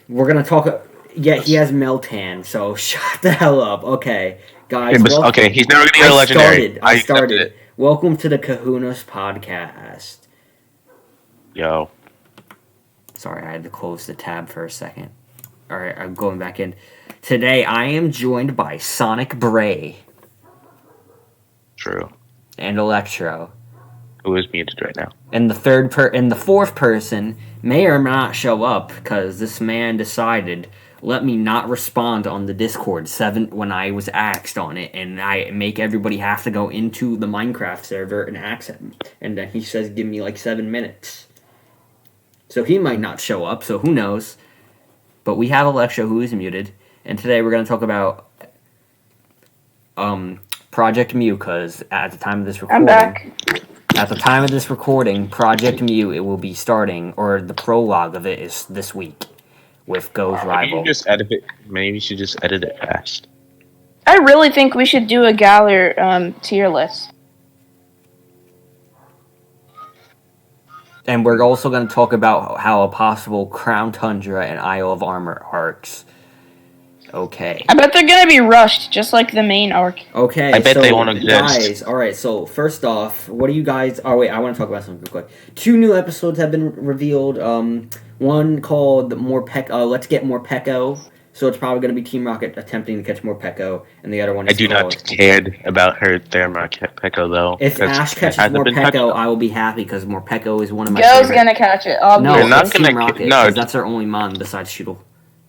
We're gonna talk. Yeah, he has Meltan, so shut the hell up. Okay, guys. Okay, he's never gonna get a legendary. I accepted started. it. Welcome to the Kahunas podcast. Yo. Sorry, I had to close the tab for a second. Alright, I'm going back in. Today, I am joined by Sonic Bray. True. And Electro. Who is muted right now? And the fourth person may or may not show up because this man decided let me not respond on the Discord when I was asked on it, and I make everybody have to go into the Minecraft server and ask him. And then he says, "Give me like 7 minutes." So he might not show up. So who knows? But we have Electro who is muted, and today we're going to talk about Project Mew because at the time of this recording, I'm back. At the time of this recording, Project Mew, it will be starting, or the prologue of it is this week with Go's Rival. Maybe you should just edit it fast. I really think we should do a Galar tier list. And we're also going to talk about how a possible Crown Tundra and Isle of Armor arcs. Okay. I bet they're going to be rushed, just like the main arc. Okay, I bet they won't exist. Guys, alright, so first off, what do you guys... Oh, wait, I want to talk about something real quick. 2 new episodes have been revealed. One called Let's Get More Pecco. So it's probably going to be Team Rocket attempting to catch more Pecco, and the other one is I do not care about their Pecco, though. If Ash catches more Pecco, I will be happy, because more Pecco is one of my Go's favorite... going to catch it. No, they're not it's going Team to... Rocket, No, that's their only mon besides Choodle.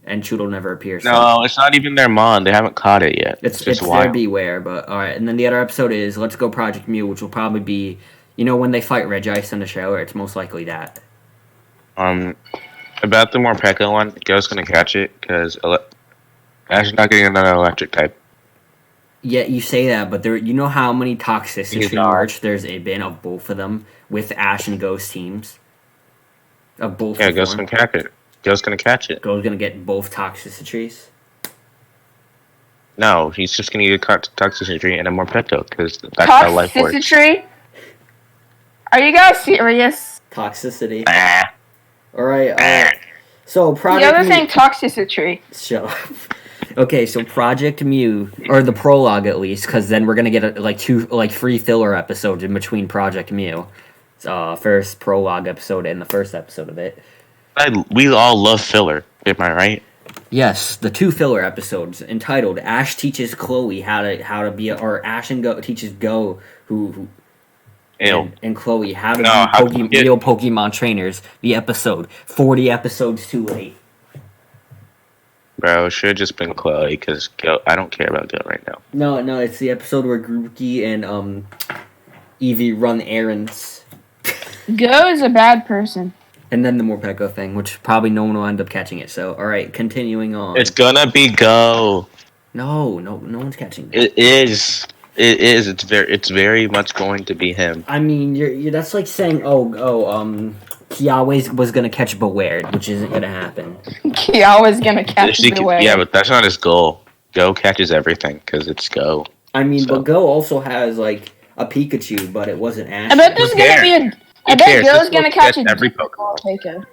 And Choodle never appears. So. No, it's not even their mon. They haven't caught it yet. It's their Beware, but alright. And then the other episode is Let's Go Project Mew, which will probably be, when they fight Regice in the show, it's most likely that. About the more Pecco one, Go's gonna catch it, because Ash is not getting another electric type. Yeah, you say that, but you know how many toxicity merch there's been of both of them with Ash and Go's teams? Of both Yeah, Go's gonna catch it. Go's gonna catch it. Go's gonna get both toxicities? No, he's just gonna get a toxicity and a more Pecco, because that's how life works. Toxicity? Are you guys serious? Toxicity. Alright, so Project The other thing, toxicity. Shut up. Okay, so Project Mew, or the prologue at least, because then we're gonna get three filler episodes in between Project Mew. First prologue episode and the first episode of it. We all love filler, am I right? Yes, the 2 filler episodes entitled Ash teaches Chloe how to be, or Ash and Go teaches Go and Chloe how to be real Pokemon trainers. The episode 40 episodes too late. Bro, it should have just been Chloe, because I don't care about Go right now. No, it's the episode where Grookey and Eevee run errands. Go is a bad person. And then the more Pecco thing, which probably no one will end up catching it. So, alright, continuing on. It's gonna be Go. No one's catching it. It is. It's very much going to be him. I mean, you're that's like saying, Kiawe was gonna catch Beware, which isn't gonna happen. Kiawe's gonna catch Beware. Yeah, but that's not his goal. Go catches everything, because it's Go. I mean, but Go also has, like, a Pikachu, but it wasn't Ash. I bet there's gonna be a... I bet Go's gonna catch every Pokemon. Pekka.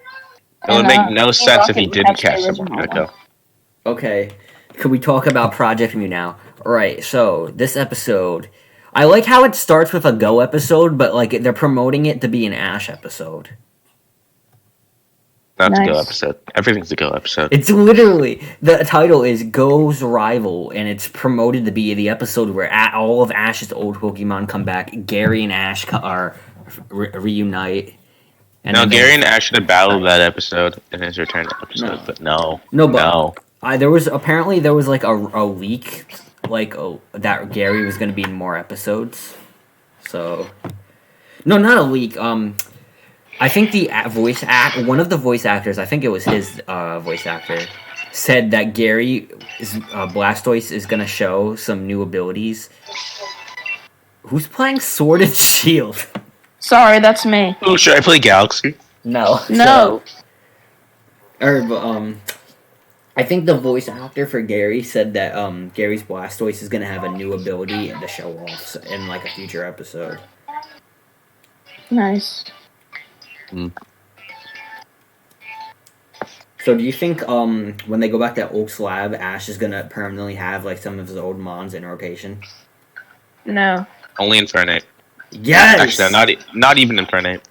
It would make no sense if he didn't catch the Pokemon. Okay, could we talk about Project Mew now? Alright, so, this episode... I like how it starts with a Go episode, but, like, they're promoting it to be an Ash episode. Not the Go episode. Everything's a Go episode. It's literally... The title is Go's Rival, and it's promoted to be the episode where all of Ash's old Pokemon come back. Gary and Ash reunite. And Gary and Ash should have battled that episode in his return episode, but no. There was like a leak, that Gary was going to be in more episodes. So, no, not a leak. I think one of the voice actors, I think it was his voice actor, said that Gary's Blastoise is going to show some new abilities. Who's playing Sword and Shield? Sorry, that's me. Oh, should I play Galaxy? No. I think the voice actor for Gary said that Gary's Blastoise is going to have a new ability to show off in, like, a future episode. Nice. So do you think when they go back to Oak's lab, Ash is gonna permanently have like some of his old mons in rotation? No. Only Infernape. Yes. Actually, not even Infernape.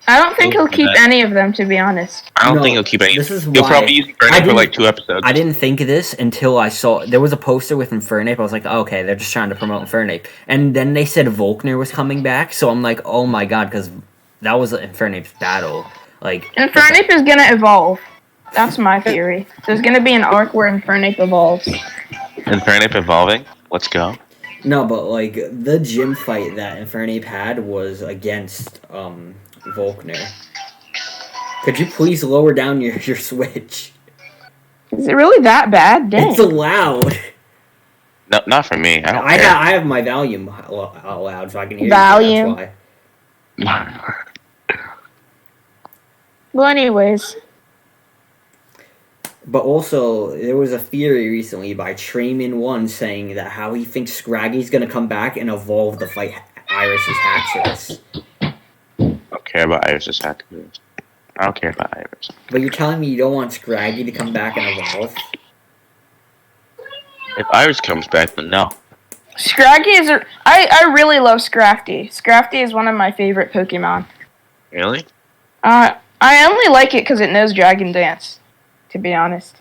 I don't think he'll keep any of them, to be honest. I don't No, think he'll keep any. this is He'll why probably use I Infernape for like 2 episodes. I didn't think of this until I saw there was a poster with Infernape. I was like, okay, they're just trying to promote Infernape. And then they said Volkner was coming back, so I'm like, oh my god, because that was Infernape's battle. Like Infernape is gonna evolve. That's my theory. There's gonna be an arc where Infernape evolves. Infernape evolving. Let's go. No, but like the gym fight that Infernape had was against Volkner. Could you please lower down your switch? Is it really that bad? Dang. It's loud. No, not for me. I don't I care. have my volume out loud so I can hear Volume. you. That's why. Well, anyways. But also, there was a theory recently by Trayman1 saying that how he thinks Scraggy's gonna come back and evolve to fight Iris's Haxorus. I don't care about Iris's Haxorus. I don't care about Iris. But you're telling me you don't want Scraggy to come back and evolve? If Iris comes back, then no. Scraggy is I really love Scrafty. Scrafty is one of my favorite Pokemon. Really? I only like it because it knows Dragon Dance, to be honest.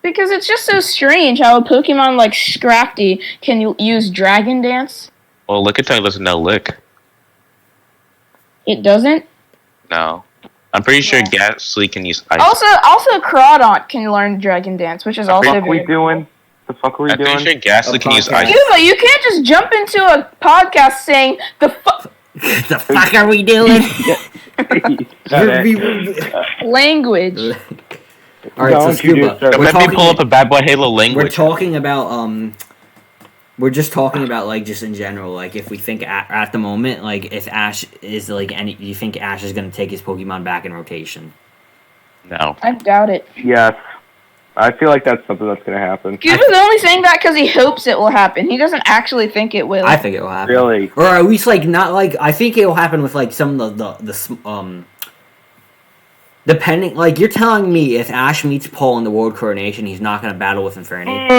Because it's just so strange how a Pokemon like Scrafty can use Dragon Dance. Well, Lickitung doesn't know Lick. It doesn't. No. I'm pretty sure Ghastly can use Ice. Also Crawdaunt can learn Dragon Dance, which is also What are we very doing? The fuck are we I'm pretty doing? sure Ghastly A can use podcast. Ice. Cuba, you can't just jump into a podcast saying the The fuck are we doing? language. Alright, so Don't you Scuba, just start- we're Let me talking, pull up a Bad Boy Halo we're language. talking about, we're just talking about, like, just in general, like, if we think at the moment, like, if Ash is, like, do you think Ash is gonna take his Pokemon back in rotation? No. I doubt it. Yes. I feel like that's something that's gonna happen. Cuba's only saying that because he hopes it will happen. He doesn't actually think it will. I think it will happen. Really? Or at least, like, not, like, I think it will happen with, like, some of depending, like, you're telling me if Ash meets Paul in the World Coronation, he's not gonna battle with Infernape?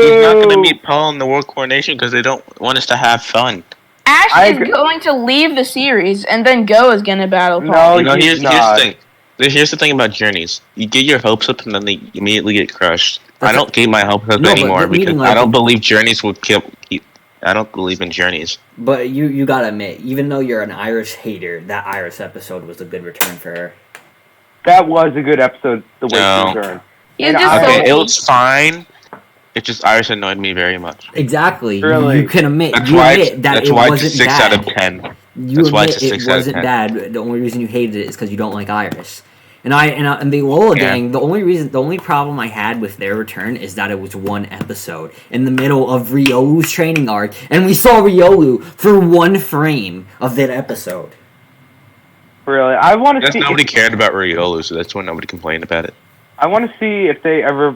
He's not going to meet Paul in the World Coronation because they don't want us to have fun. Ash I is agree. going to leave the series, and then Go is going to battle Paul. No, You know, he's here's the not. thing. Here's the thing about journeys. You get your hopes up and then they immediately get crushed. That's I don't get my hopes up No, but anymore meaning, because like, I don't believe journeys will kill. I don't believe in journeys. But you gotta admit, even though you're an Iris hater, that Iris episode was a good return for her. That was a good episode, the way No. she turned. You're And just I- Okay, salty. it was fine. It just Iris annoyed me very much. Exactly. Really? You can admit. That's you why. admit that That's it why it's a wasn't 6 bad. out of 10. You That's why admit it's a 6 it out of wasn't 10. bad. The only reason you hated it is because you don't like Iris. And the Lola Yeah. gang. The only problem I had with their return is that it was one episode in the middle of Riolu's training arc, and we saw Riolu for one frame of that episode. Really, I want to Because see. nobody cared about Riolu, so that's why nobody complained about it. I want to see if they ever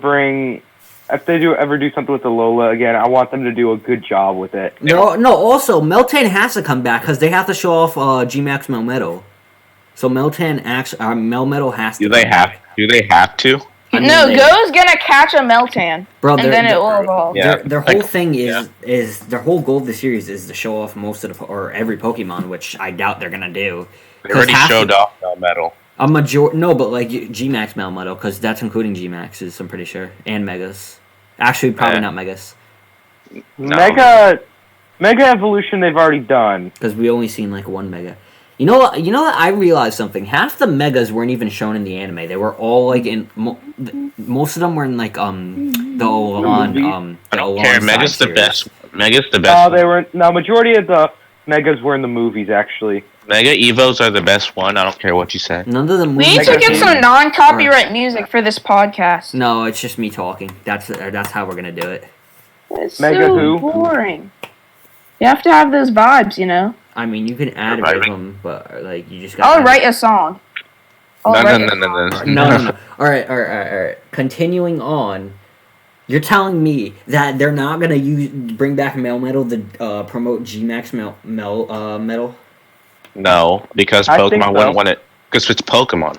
ever do something with the Lola again. I want them to do a good job with it. No. Also, Meltan has to come back because they have to show off G-Max Melmetal. So Melmetal has to. Do they come have? back. Do they have to? I mean, No, they- Go's going to catch a Meltan, Bro, and then it will evolve. Yeah. Their whole Like, thing yeah. is their whole goal of the series is to show off most of or every Pokemon, which I doubt they're gonna do. They already 'Cause showed off Metal. No, but like G-Max Melmetal, because that's including G-Maxes, I'm pretty sure, and Megas. Actually, probably Yeah. not Megas, No. Mega Evolution they've already done. because we only seen like one Mega. You know what? I realized something. Half the Megas weren't even shown in the anime. They were all like in most of them were in like the Olan I the don't Olan care. side Mega's the series. best. Mega's the best. They were majority of the Megas were in the movies actually. Mega Evos are the best one. I don't care what you say. None of them. We need Mega to get some Evolution. non-copyright music for this podcast. No, it's just me talking. That's how we're gonna do it. It's Mega so who? boring. You have to have those vibes, you know? I mean, you can add Right. rhythm, but like you just got. I'll write a song. No. No. All right. Continuing on, you're telling me that they're not gonna bring back Melmetal to promote G-Max Metal? No, because I think Pokemon so. wouldn't want it. Because it's Pokemon.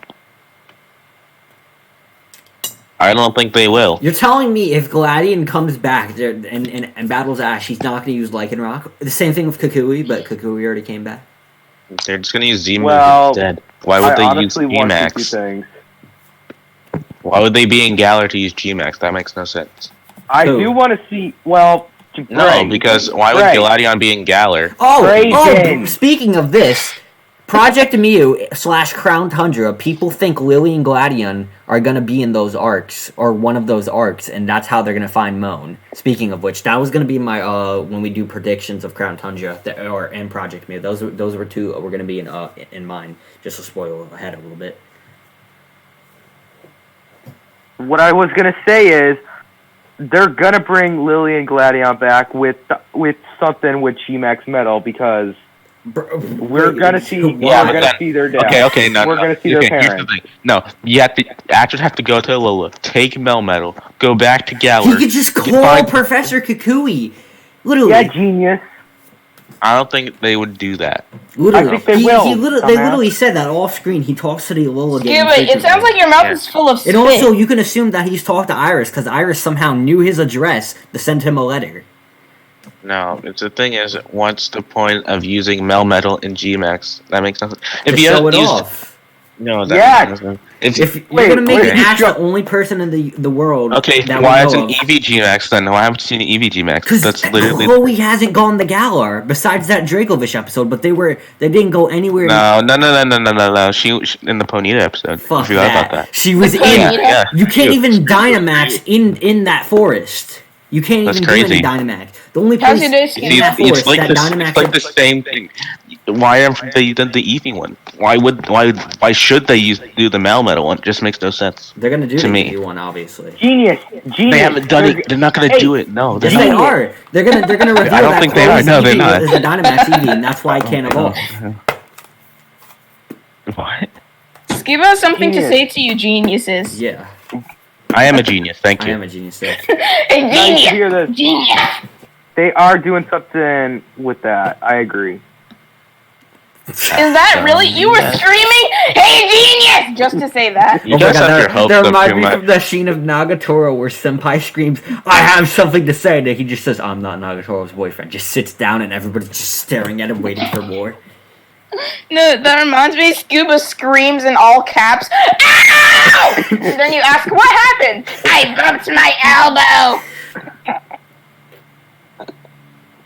I don't think they will. You're telling me if Gladion comes back there and battles Ash, he's not going to use Lycanroc? The same thing with Kukui, but Kukui already came back. They're just gonna use Z-Moves Well, instead. Why would I they use honestly want to do G-Max? things. Why would they be in Galar to use G-Max? That makes no sense. I Who? do want to see. Well, No, because why would Bray. Galadion be in Galar? Brayden. Speaking of this, Project Mew / Crown Tundra, people think Lily and Gladion are going to be in those arcs, or one of those arcs, and that's how they're going to find Moan. Speaking of which, that was going to be my, when we do predictions of Crown Tundra, and Project Mew. Those were two we're going to be in mine, just to spoil ahead a little bit. What I was gonna say is, they're gonna bring Lily and Gladion back with something with G-Max Metal because we're gonna see. Yeah, we're but gonna then- see their dad. Okay, no, We're no. gonna see their Here's the parents. thing. No, you have to actually have to go to Alola, take Melmetal, go back to Galar. He could just call find- Professor Kukui. Literally. Yeah, genius. I don't think they would do that. Literally. I think they He will, they dumbass. literally said that off screen. He talks to the Alola game. Scuba, it sounds like your mouth is full of spit. And also, you can assume that he's talked to Iris, because Iris somehow knew his address to send him a letter. No, it's the thing is, what's the point of using Melmetal and G-Max? That makes no sense. If To you show it used, off. no, that Yeah. makes no sense. If If you're Wait, gonna make wait, Ash you the only person in the world, okay, that why we is know an of, EV Max then? Why haven't you seen an EV G-Max? because That's literally Chloe hasn't gone to Galar besides that Dracovish episode, but they didn't go anywhere. no. She in the Ponyta episode. Fuck I forgot that. about that. She was The in. Ponyta? Yeah, You can't even Dynamax in that forest. You can't That's even crazy. do any Dynamax. The only How's place your day, in Skinny? that It's forest like that the Dynamax. it's like the same thing. Why haven't they done the Eevee one? Why should they do the Melmetal one? It just makes no sense. They're gonna do to the me. Eevee one, obviously. Genius. They haven't done it. They're not gonna Hey, do it. No, they're Yes, they not. are. They're gonna reveal I don't that think they are. Chloe's No, they're Eevee not. is a Dynamax Eevee, and that's why it can't evolve. What? Scuba has something to Genius. say to you, geniuses. Yeah, I am a genius. Thank I you. am a genius. Too. Hey, Nice to genius! hear this. Genius! They are doing something with that. I agree. Is that really? You were screaming, "Hey, genius!" just to say that. You guys have your hopes that up reminds too me much. of the scene of Nagatoro where Senpai screams, "I have something to say," and he just says, "I'm not Nagatoro's boyfriend." Just sits down and everybody's just staring at him, waiting for more. No, that reminds me. Scuba screams in all caps, "Ow!" And then you ask, "What happened?" "I bumped my elbow."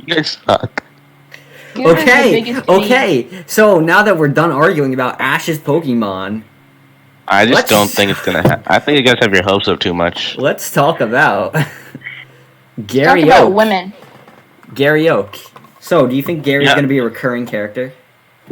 You guys suck. Scuba's the biggest idiot. Okay. So now that we're done arguing about Ash's Pokemon, I just Let's- don't think it's gonna happen. I think you guys have your hopes up too much. let's talk about Talk Gary about Oak. women. Gary Oak. So, do you think Gary's Yeah. going to be a recurring character?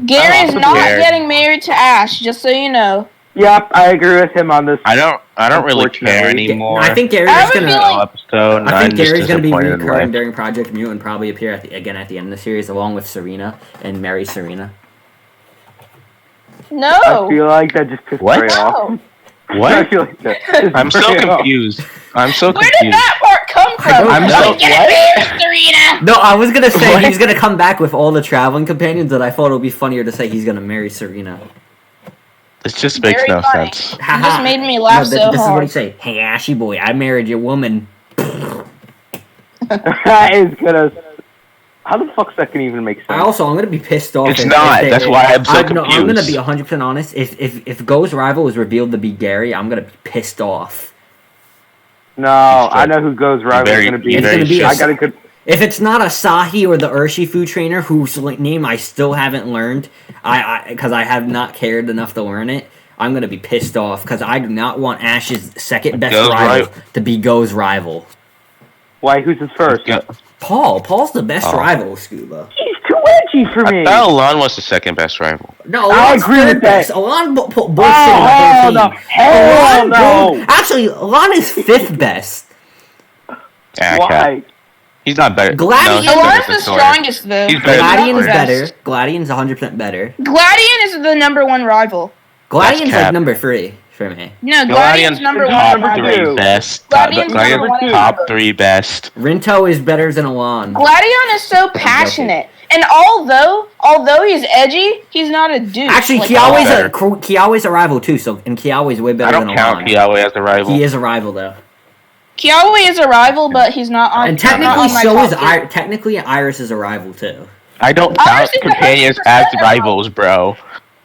Gary's also not Gary. getting married to Ash, just so you know. Yep, I agree with him on this. I don't really care Unfortunately. anymore. I think I Gary's have a going to. feeling- episode. I think I'm just Gary's going to be disappointed in recurring life. during Project Mew and probably appear again at the end of the series, along with Serena and marry Serena. I No. feel like that just pissed What? Bray off. No. I What? feel like that pissed I'm so Bray off. confused. I'm so Where did confused. that part come from? I'm so- Get married, Serena. No, I was going to say What? he's going to come back with all the traveling companions, and I thought it would be funnier to say he's going to marry Serena. This just makes Very no funny. sense. You just made me laugh No, so this is what hard. he say. Hey, Ashy boy, I married your woman. That is gonna. How the fuck's that gonna even make sense? I'm gonna be pissed off. It's if not. they- That's why I'm so No, I'm gonna confused. be 100% honest. If Go's rival is revealed to be Gary, I'm gonna be pissed off. No, I know who goes rival is Very- gonna be. It's gonna be I got a good. If it's not Asahi or the Urshifu trainer, whose name I still haven't learned, because I have not cared enough to learn it, I'm gonna be pissed off because I do not want Ash's second best Go's rival rival. to be Go's rival. Why? Who's his first? Yeah. Paul's the best Oh. rival, Scuba. He's too edgy for me. I thought Alon was the second best rival. No, I Alon's agree third with that. best. Alon bullshitting Oh, the hell whole no. team. Hell Alon no. Actually, Alon is fifth best. Yeah, Why? He's not better. Gladiator- he's better Alon's than the Sawyer. strongest, though. He's better than Gladian's Sawyer. better. Gladian's 100% better. Gladian is the number one rival. Gladian's like cap. number 3 for me. No, Gladian's Gladian's number top one Top rival. three best. Gladian's number one Top rival. 3 best. Rinto is better than Alon. Gladion is so passionate. And although he's edgy, he's not a douche. Actually, Like, Kiawe's a rival too. So and Kiawe's way I better don't than count Alon. Kiawe as a rival. He is a rival though. Kiawe is a rival, but he's not on. And not technically, on my so top is tier. technically Iris is a rival too. I don't Iris count is companions 100% as a rivals, bro.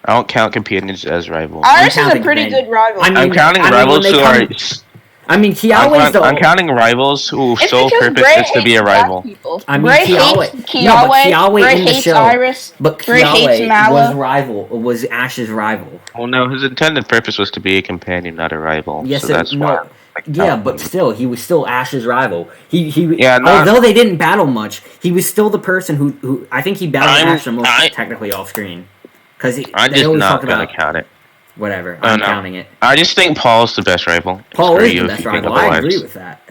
I don't count companions as rivals. Iris is a counting pretty companion. good rival. I mean, I'm counting when rivals they who come- are. I mean, Kiawe's the. I'm counting rivals whose It's sole because purpose Bray is to be hates a black rival. people. I mean, Bray Kiawe. hates No, but Kiawe Bray in the hates show. Iris. But Bray hates Kiawe Mallow. was Ash's rival. Well, no, his intended purpose was to be a companion, not a rival. Yes, so that's why. yeah, but still, he was still Ash's rival. He Yeah, although they didn't battle much, he was still the person who I think he battled Ash the most technically off screen. Because I'm they just always not talk gonna about count it. whatever. Oh, I'm no. counting it. I just think Paul's the best rival. Paul Screw is you the if best you think rival. I agree otherwise. with that.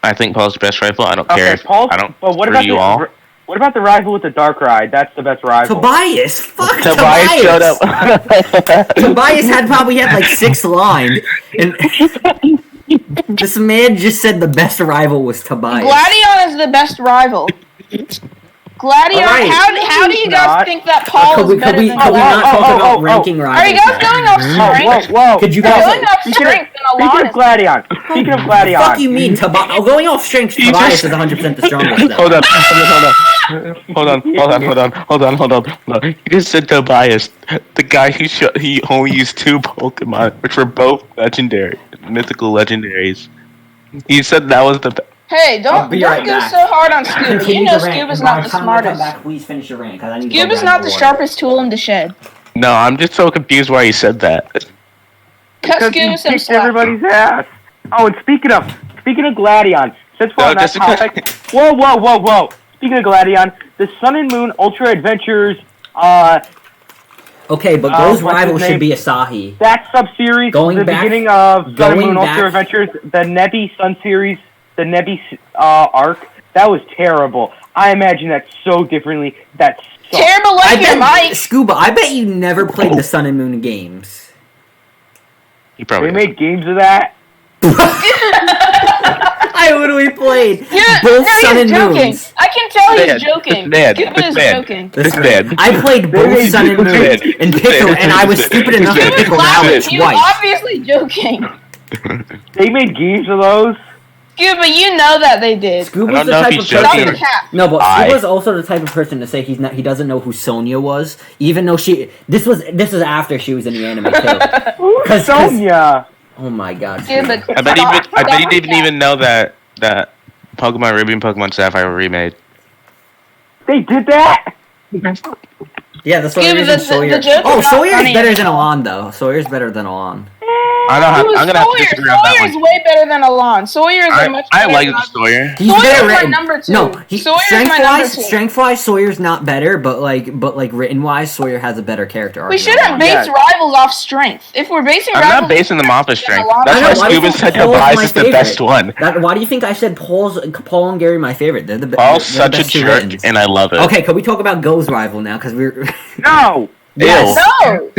I think Paul's the best rival. I don't care. Okay, If, Paul. I don't. But what screw about you all? what about the rival with the dark ride? That's the best rival. Tobias, fuck Tobias showed up. Tobias probably had like 6 lines, and this man just said the best rival was Tobias. Gladion is the best rival. Gladion, Alright. how do you guys Not. think that Paul Could we is better than not Alon? talk about ranking rivals? Are you guys now? going off strength? Whoa! Could you You're guys? going off strength and Alon Speaking is of Gladion. Speaking of Gladion. Fuck you mean Tobias? Going off strength, Tobias is 100% the strongest. Though. Hold on. You just said Tobias, the guy he only used 2 Pokemon, which were both legendary, mythical legendaries. He said that was the. Hey, I'll don't be go right back. so hard on Scuba. You Continue know to rant. Scuba's By not the the time I come smartest. back, please finish your rant, 'cause I need to go Scuba's grab not the water. sharpest tool in the shed. No, I'm just so confused why he said that. Cut Because he Scuba some kicked slack. everybody's ass. Oh, and speaking of Gladion, since we're No, on that just because- topic, whoa! Speaking of Gladion, the Sun and Moon Ultra Adventures, Okay, but Go's what's rival his should name? be Asahi. that sub-series, Going the back- beginning of Sun and going Moon back- Ultra Adventures, the Nebby Sun series, the Nebby arc, that was terrible. I imagine that so differently. That sucked. Terrible like your mic. Scuba, I bet you never played the Sun and Moon games. He probably. They made games of that. I literally played both No, Sun he's and joking. Moons. I can tell he's Bad. joking. Bad. Scuba is Bad. joking. This man. I played both made Sun and Moon bad. and Pickle, and I was stupid enough to Bad. pickle Bad. Alex He was twice. obviously joking. They made games of those. Scuba, you know that they did. Scuba's I don't the know if type he's of joking. Stop person. the cap. No, but I- Scuba's also the type of person to say he doesn't know who Sonya was, even though this was after she was in the anime too. Who's 'Cause- Sonya? Oh my god. Scuba, I bet stop he the didn't cap. even know that Pokemon Ruby and Pokemon Sapphire were remade. They did that? Yeah, that's what Scuba, reason the Sawyer. joke Oh, is not Sawyer's funny better than anymore. Alon though. Sawyer's better than Alon. I'm gonna have to disagree on that Sawyer's one. way better than Alon. Sawyer's a much I better like than the Sawyer. He's Sawyer's better my written. number 2. No, Sawyer's my number 2. strength-wise, Sawyer's not better, but written-wise, Sawyer has a better character arc We than shouldn't Alon. base Yeah. rivals off strength. If we're basing I'm rivals not basing them off of strength. Alon- That's I know, why why do you Scuba think said Paul's Tobias my is the favorite? best one. Why do you think I said Paul and Gary my favorite? They're the best. Paul's such a jerk, and I love it. Okay, can we talk about Go's rival now? Because we're No. yes. No!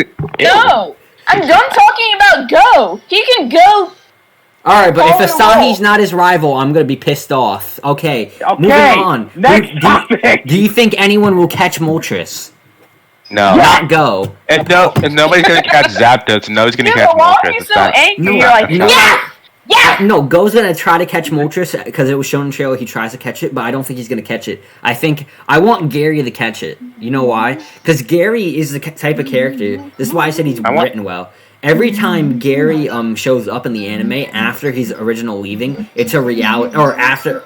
No! I'm done talking about Go! He can go! All right, but if Paul and Asahi's Will. not his rival, I'm gonna be pissed off. Okay, moving Okay. on. Next topic. Do you think anyone will catch Moltres? No. Not Go. If nobody's gonna catch Zapdos, nobody's gonna Dude, catch but why are Moltres. you It's so not- angry? No, You're like, you know yeah! Yeah! No, Go's gonna try to catch Moltres because it was shown in the trailer he tries to catch it, but I don't think he's gonna catch it. I want Gary to catch it. You know why? Because Gary is the type of character. This is why I said he's written well. Every time Gary shows up in the anime after his original leaving, it's a reality, or after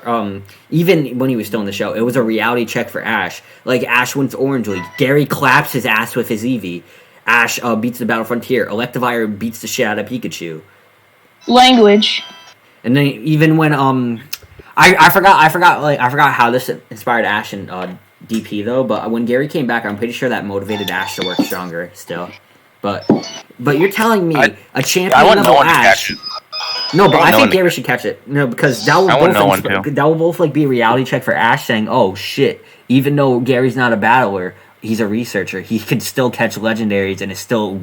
even when he was still in the show, it was a reality check for Ash. Like Ash wins Orange League, Gary claps his ass with his Eevee. Ash beats the Battle Frontier. Electivire beats the shit out of Pikachu. Language. And then even when I forgot how this inspired Ash and DP though, but when Gary came back, I'm pretty sure that motivated Ash to work stronger still. But you're telling me a champion I want level no one to Ash. catch it. No, but I no think one to Gary should catch it. No, because that will I want no one to. that will both like be a reality check for Ash saying, "Oh shit!" Even though Gary's not a battler, he's a researcher. He can still catch legendaries and is still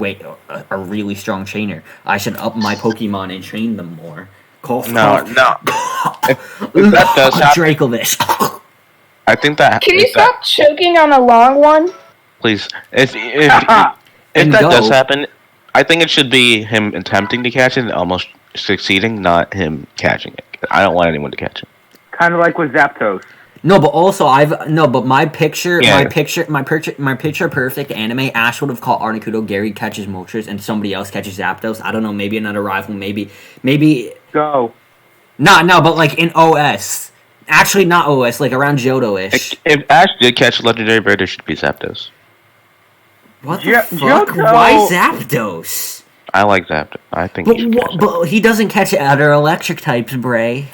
a really strong trainer. I should up my Pokemon and train them more. No. If that does happen, Dracovish. I think that. Can you stop choking on a long one? Please, if that does happen, I think it should be him attempting to catch it and almost succeeding, not him catching it. I don't want anyone to catch it. Kind of like with Zapdos. No, but also but my picture perfect anime. Ash would have caught Articuno, Gary catches Moltres, and somebody else catches Zapdos. I don't know, maybe another rival, maybe. Go. No, but like in OS. Actually, not OS, like around Johto-ish. If Ash did catch a legendary bird, it should be Zapdos. What the fuck? Johto. Why Zapdos? I like Zapdos. I think. But he doesn't catch other electric types, Bray.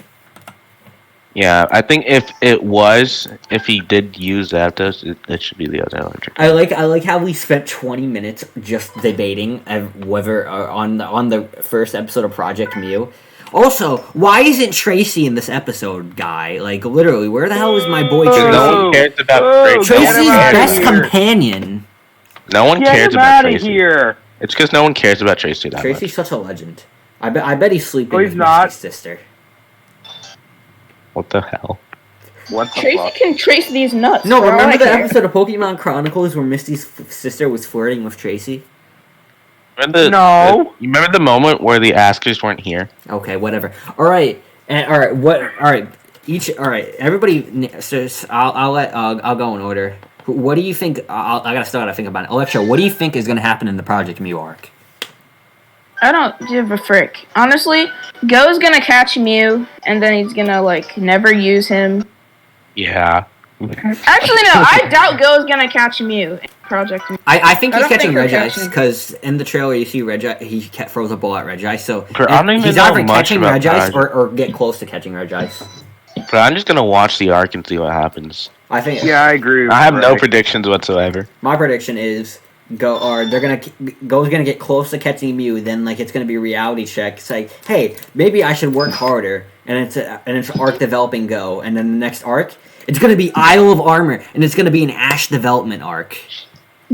Yeah, I think if he did use Zapdos, it should be the other electric. I like how we spent 20 minutes just debating whether on the first episode of Project Mew. Also, why isn't Tracy in this episode, guy? Like, literally, where the hell is my boy Tracy? No one cares about Tracy. Tracy's best companion. No one cares about Tracy. Here. It's because no one cares about Tracy that Tracy's much. such a legend. I bet he's sleeping No, he's with not. his sister. What the hell? What the Tracy fuck? can trace these nuts. No, for all I remember the care. episode of Pokemon Chronicles where Misty's sister was flirting with Tracy? You remember the moment where the askers weren't here? Okay, whatever. All right, everybody. So I'll go in order. What do you think? I still gotta think about it. Electro, what do you think is gonna happen in the Project Mew arc? I don't give a frick. Honestly, Go's gonna catch Mew, and then he's gonna, like, never use him. Yeah. Actually, no, I doubt Go's gonna catch Mew in Project Mew. I think he's don't catching think they're Regice, catching- because in the trailer you see Regice, he throws a ball at Regice, so I don't even he's know either much catching about Regice Project. or get close to catching Regice. But I'm just gonna watch the arc and see what happens. I think Yeah, I agree. I have no Right. predictions whatsoever. my prediction is Go's gonna get close to catching Mew, then like it's gonna be a reality check. It's like, hey, maybe I should work harder, and it's arc developing Go, and then the next arc, it's gonna be Isle of Armor, and it's gonna be an Ash development arc.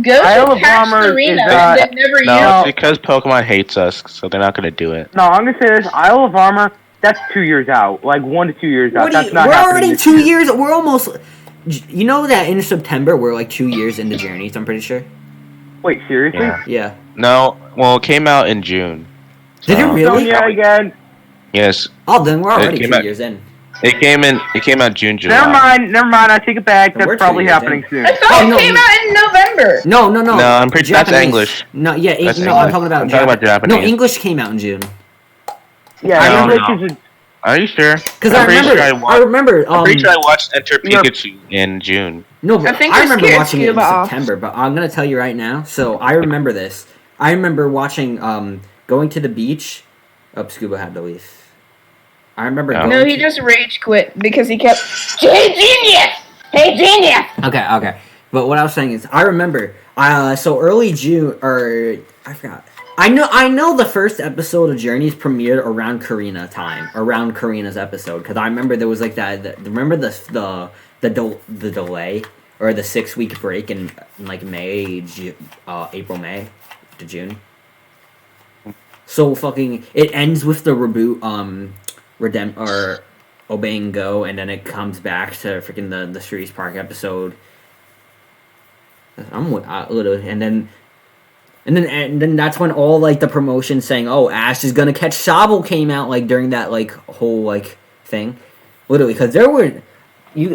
Go Isle should of catch Armor Serena. is, They've never No, used. it's because Pokemon hates us, so they're not gonna do it. No, I'm gonna say this. Isle of Armor. That's 2 years out. Like 1 to 2 years out. That's not we're happening already this 2 year. years. We're almost. You know that in September we're like 2 years into Journeys. I'm pretty sure. Wait, seriously? Yeah. Yeah. No, well, it came out in June. Did it So- really? Sonya again. Yes, Oh, then we're already came 2 out- years in. it came out June, July. Never mind. I take it back. We're That's 2 probably years happening in. soon. I thought Oh, it no, came you- out in November. No. No, I'm pretty. That's Japanese. English. No, yeah, That's I'm English. talking about. I'm talking about Japanese. No, English came out in June. Yeah, No, English no. is Are you sure? Because I'm I pretty remember. sure I remember. I'm pretty sure I watched Enter Pikachu in June. No, but I think I we're remember scared watching it in Scuba off. September. But I'm gonna tell you right now. So I remember this. I remember watching. Going to the beach. Scuba had to leave. I remember. No. Going No, he to- just rage quit because he kept. Hey, genius! Hey, genius! Okay. But what I was saying is, I remember. So early June, or I forgot. I know the first episode of Journeys premiered around around Karina's episode, because I remember there was like that. Remember the delay or the 6 week break in like April, May to June. So fucking it ends with the reboot, or Obeying Go, and then it comes back to freaking the Cerise Park episode. Literally, and then that's when all like the promotion saying, "Oh, Ash is gonna catch Sobble" came out like during that like whole like thing, literally, because there were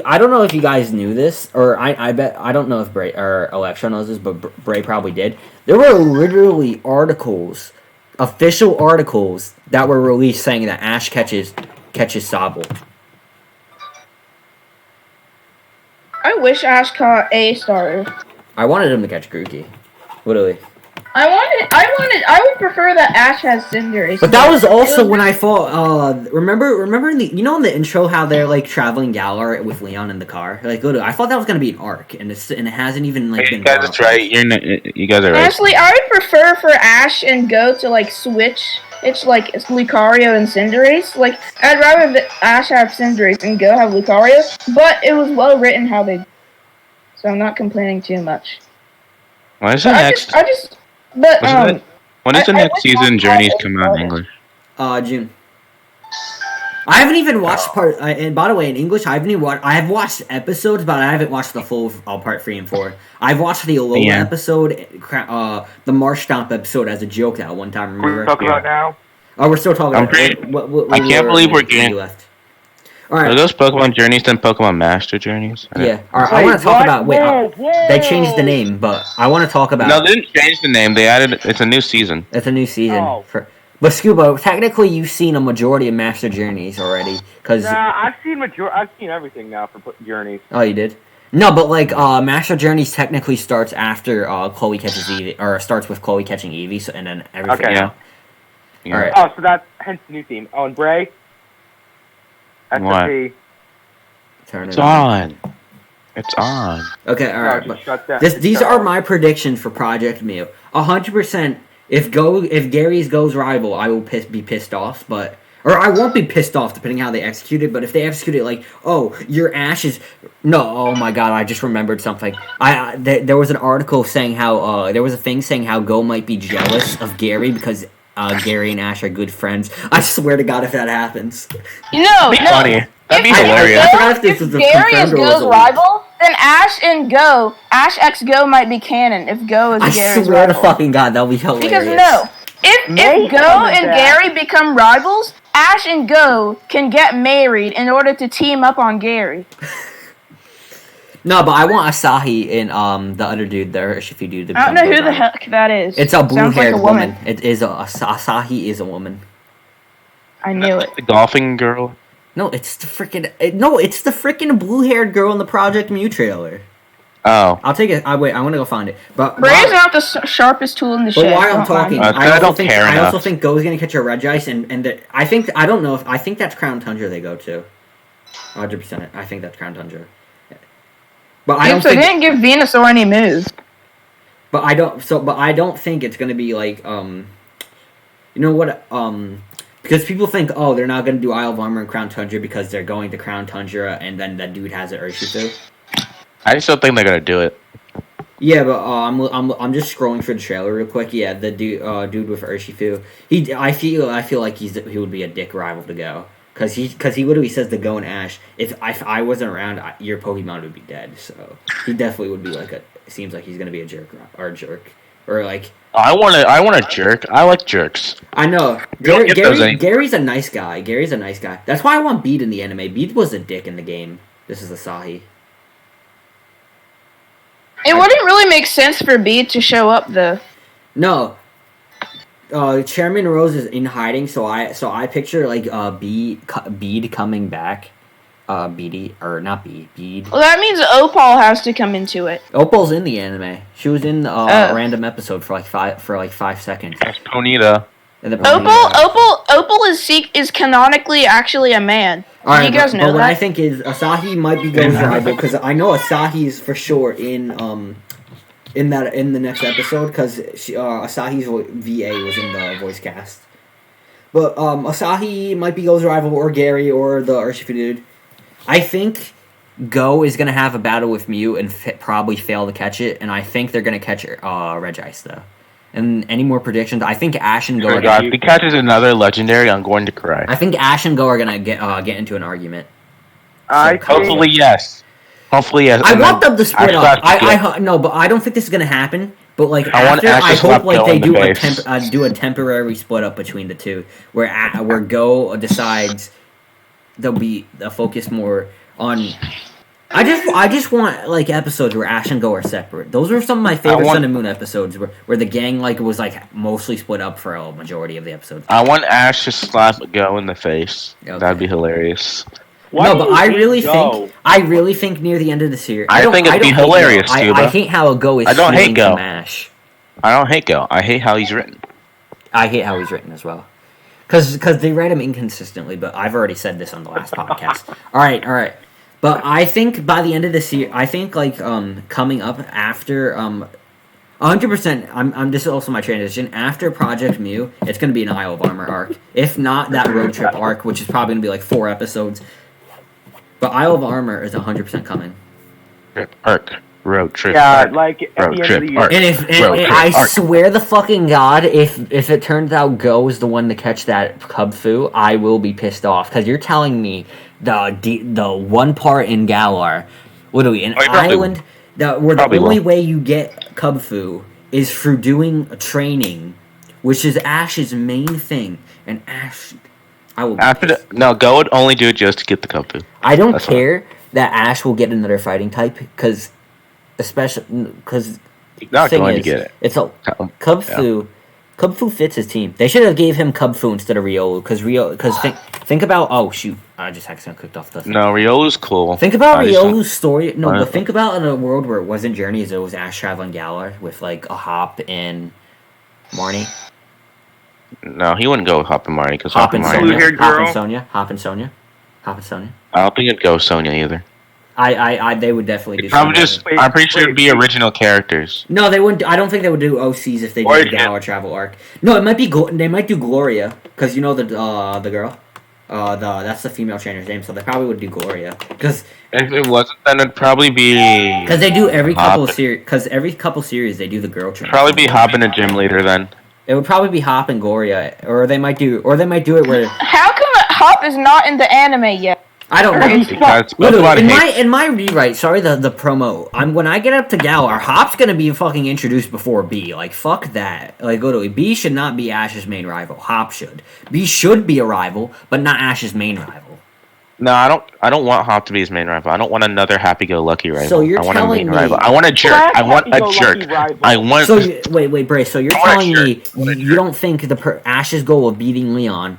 I don't know if you guys knew this, or I bet I don't know if Bray or Electro knows this, but Bray probably did. There were literally official articles that were released saying that Ash catches Sobble. I wish Ash caught a starter. I wanted him to catch Grookey, literally. I would prefer that Ash has Cinderace. But that was also when I thought, remember in the, in the intro how they're like traveling Galar with Leon in the car? Like, literally, I thought that was gonna be an arc, and it hasn't even like been. You guys, that's right. You guys are right. Honestly, I would prefer for Ash and Go to like switch. It's like it's Lucario and Cinderace. Like, I'd rather that Ash have Cinderace and Go have Lucario. But it was well written how they. So I'm not complaining too much. When is the But next? But when does the I next wish season Ash Journeys had come out in starter. English? June. I haven't even watched part. And by the way, in English, I haven't even watched. I have watched episodes, but I haven't watched the full part 3 and 4. I've watched the Alola episode, the Marsh Stomp episode as a joke that one time. Remember? We're talking about now. Oh, we're still talking about it. I can't believe we're getting left. All right. Are those Pokemon Journeys then Pokemon Master Journeys? Yeah. All right. I want to talk about. They changed the name, but I want to talk about. No, they didn't change the name. They added. It's a new season. It's a new season. Oh. But Scuba, technically, you've seen a majority of Master Journeys already, because. I've seen everything now for Journeys. Oh, you did. No, but like Master Journeys technically starts after Chloe catches Eevee, or starts with Chloe catching Eevee, so, and then everything. Okay. Yeah. All right. Oh, so that's hence the new theme. Oh, and Bray. What? Turn It's it on. It's on. Okay, all right. No, just shut down. These are my predictions for Project Mew. 100%. If Gary's Go's rival, I will be pissed off, but. Or I won't be pissed off depending how they execute it, but if they execute it like, oh, your Ash is... No, oh my god, I just remembered something. There was an article saying how... there was a thing saying how Go might be jealous of Gary because Gary and Ash are good friends. I swear to god if that happens. That'd be funny. That'd be hilarious. I forgot if this was a Gary is confirmed or was Go's a- rival, then Ash x Go might be canon if Go is I Gary's swear to rival. fucking god, that'll be hilarious. Because no, if Go and Gary become rivals, Ash and Go can get married in order to team up on Gary. No, but I want Asahi and the other dude, the Urshifu dude. To I don't know become who the rival. heck that is. It's a Sounds like blue-haired a woman. It is Asahi is a woman. I knew it. The golfing girl. No, it's the freaking blue-haired girl in the Project Mew trailer. Oh. I'll take it. Wait, I want to go find it. But Bray's not the sharpest tool in the But shed. while I'm Don't mind talking, him. I don't care I also enough. think Go's gonna catch a Regice, and I think that's Crown Tundra they go to. 100%. I think that's Crown Tundra. But I don't They think. didn't give Venusaur any moves. But I don't think it's gonna be like you know what because people think they're not gonna do Isle of Armor and Crown Tundra because they're going to Crown Tundra and then that dude has an Urshifu. I just don't think they're gonna do it. Yeah, but I'm just scrolling through the trailer real quick. Yeah, the dude with Urshifu. I feel like he would be a dick rival to Go. Cause he literally says to Go and Ash, if I wasn't around, your Pokemon would be dead. So he definitely would be like it seems like he's gonna be a jerk or like. I want a jerk. I like jerks. I know don't get those Gary's a nice guy. That's why I want Bede in the anime. Bede was a dick in the game. This is Asahi. It wouldn't really make sense for Bede to show up though. No. Chairman Rose is in hiding, so I picture like Bede coming back. Bede. Well, that means Opal has to come into it. Opal's in the anime. She was in a random episode for like 5 seconds. That's Ponyta. And the Opal is canonically actually a man. All right, Do you guys know but what that? I think is Asahi might be Go's rival because I know Asahi is for sure in the next episode because Asahi's VA was in the voice cast. But Asahi might be Go's rival or Gary or the Urshifu dude. I think Go is gonna have a battle with Mew and probably fail to catch it, and I think they're gonna catch Regice though. And any more predictions? I think Ash and Go are If he catches another legendary, I'm going to cry. I think Ash and Go are gonna get into an argument. Hopefully, yes. I want them to split up. Ash No, but I don't think this is gonna happen. But like I want after, Ash to I slap hope like Go they in the do a temporary split up between the two, where Go decides they'll be focus more on. I just want like episodes where Ash and Go are separate. Those were some of my favorite Sun and Moon episodes where the gang like was like mostly split up for a majority of the episodes. I want Ash to slap Go in the face. Okay. That'd be hilarious. No, but I really think near the end of the series, I think it'd be hilarious, I hate how a Go is. I don't hate Go. Ash. I don't hate Go. I hate how he's written. I hate how he's written as well. Because they write him inconsistently, but I've already said this on the last podcast. All right. But I think by the end of this year, I think like coming up after 100%. This is also my transition after Project Mew. It's going to be an Isle of Armor arc, if not that road trip arc, which is probably going to be like 4 episodes. But Isle of Armor is 100% coming. Arc. Road trip. Yeah, arc. like at Road the end trip of the year. arc. And if Road trip I arc. swear the fucking god, if it turns out Go is the one to catch that Cub Fu, I will be pissed off because you're telling me the one part in Galar, literally an Oh, he probably island where the probably only will. way you get Cub Fu is through doing training, which is Ash's main thing, and Ash, I will. Be pissed. Go would only do it just to get the Kung Fu. I don't That's care that Ash will get another fighting type because, especially because. He's not thing going is, to get it. It's a Cub Fu. Cub Fu fits his team. They should have gave him Cub Fu instead of Riolu because think about I just accidentally clicked off the thing. No, Riolu's cool. Think about I just don't- Riolu's story. No, I but don't- think about in a world where it wasn't Journeys, it was Ash traveling Galar with like a Hop and Marnie. No, he wouldn't go with Hop and Marnie because Hop Hop and and Marnie. Sonya. Blue-haired Hop and girl. Sonya. Hop and Sonya. Hop and Sonya. I don't think it'd go Sonya either. They would definitely do. Probably something. just. I'm pretty sure it'd be original characters. No, they wouldn't. I don't think they would do OCs if they Or did the it- Galar travel arc. No, it might be. They might do Gloria because you know the girl. That's the female trainer's name, so they probably would do Gloria because If it wasn't, then it'd probably be. they do every couple Hop. series. Because every couple series they do the girl trainer. Probably be Hop and a gym leader then. It would probably be Hop and Gloria, or they might do it where How come Hop is not in the anime yet? I don't know. Because Literally, Pokemon in my rewrite, sorry the promo. When I get up to Galar, Hop's gonna be fucking introduced before B. Like fuck that. Like literally, B should not be Ash's main rival. Hop should. B should be a rival, but not Ash's main rival. No, I don't want Hop to be his main rival. I don't want another happy-go-lucky rival. So you're I want a telling main me- rival. I want a jerk. Slash I want a happy-go-lucky jerk. rival. I want. So wait, Bray. So you're I want a telling me shirt. I want a you don't think Ash's goal of beating Leon,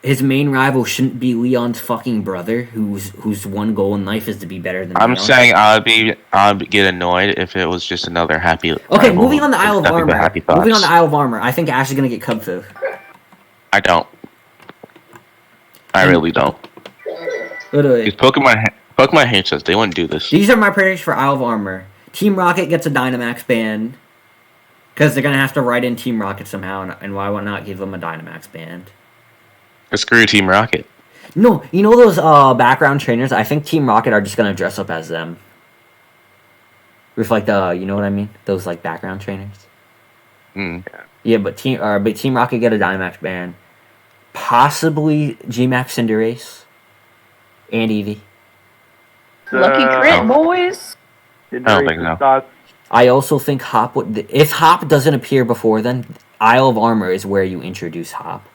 his main rival shouldn't be Leon's fucking brother, whose one goal in life is to be better than I'm Leon? saying I'd get annoyed if it was just another happy. Okay, rival moving on to with Isle of nothing but Armor. happy Moving on thoughts. to Isle of Armor. I think Ash is gonna get Cub Fu. I don't. I really don't. Literally. Because Pokemon hates us. They wouldn't do this. These are my predictions for Isle of Armor. Team Rocket gets a Dynamax band. Because they're going to have to write in Team Rocket somehow, and why not give them a Dynamax band? Screw Team Rocket. No, you know those background trainers? I think Team Rocket are just going to dress up as them. With like you know what I mean? Those like background trainers. Mm. Yeah, but Team Rocket get a Dynamax band. Possibly Gmax Cinderace. And Eevee. Lucky crit, boys. I don't think so. I also think Hop would. If Hop doesn't appear before then, Isle of Armor is where you introduce Hop.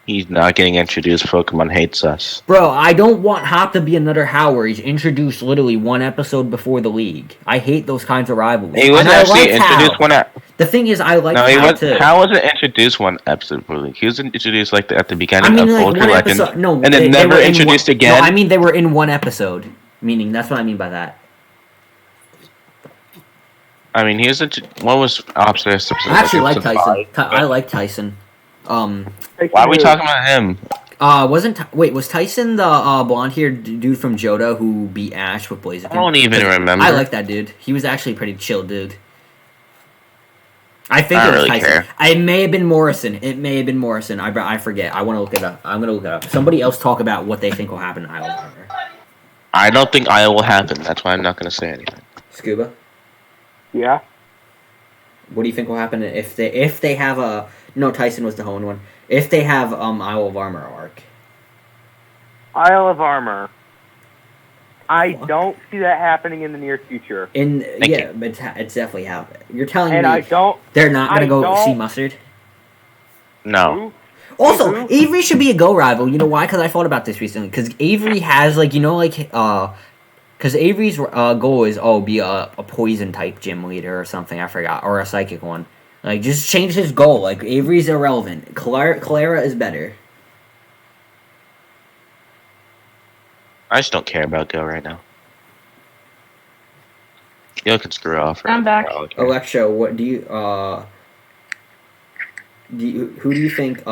He's not getting introduced. Pokemon hates us. Bro, I don't want Hop to be another How where he's introduced literally one episode before the league. I hate those kinds of rivalries. He was And I actually like introduced Hal. one at. The thing is, I like No, he Hal was. too. How wasn't introduced one episode for the league? He was introduced like at the beginning I mean, of like Ultra one Legends, episode. No, and then they never were in introduced one, again. No, I mean they were in one episode. Meaning that's what I mean by that. I mean, he was. One was obsessed. I actually like Tyson. I like Tyson. Why are we talking about him? Was Tyson the blonde-haired dude from Johto who beat Ash with Blaziken? I don't even remember. I like that dude. He was actually a pretty chill dude. I think I it was don't really Tyson. care. It may have been Morrison. I forget. I want to look it up. I'm gonna look it up. Somebody else talk about what they think will happen in Isle of Armor. I don't think Iowa will happen. That's why I'm not going to say anything. Scuba. Yeah. What do you think will happen if they have a Tyson was the honed one. If they have Isle of Armor arc. Isle of Armor. I don't see that happening in the near future. But it's definitely happened. You're telling And me I don't. they're not gonna I go don't- see Mustard? No. Also, Mhm. Avery should be a Go rival. You know why? Because I thought about this recently. Because Avery has because Avery's goal is be a poison type gym leader or something. I forgot, or a psychic one. Like just change his goal. Like Avery's irrelevant. Clara is better. I just don't care about Go right now. Yo can screw off. I'm back. Electro, what do you who do you think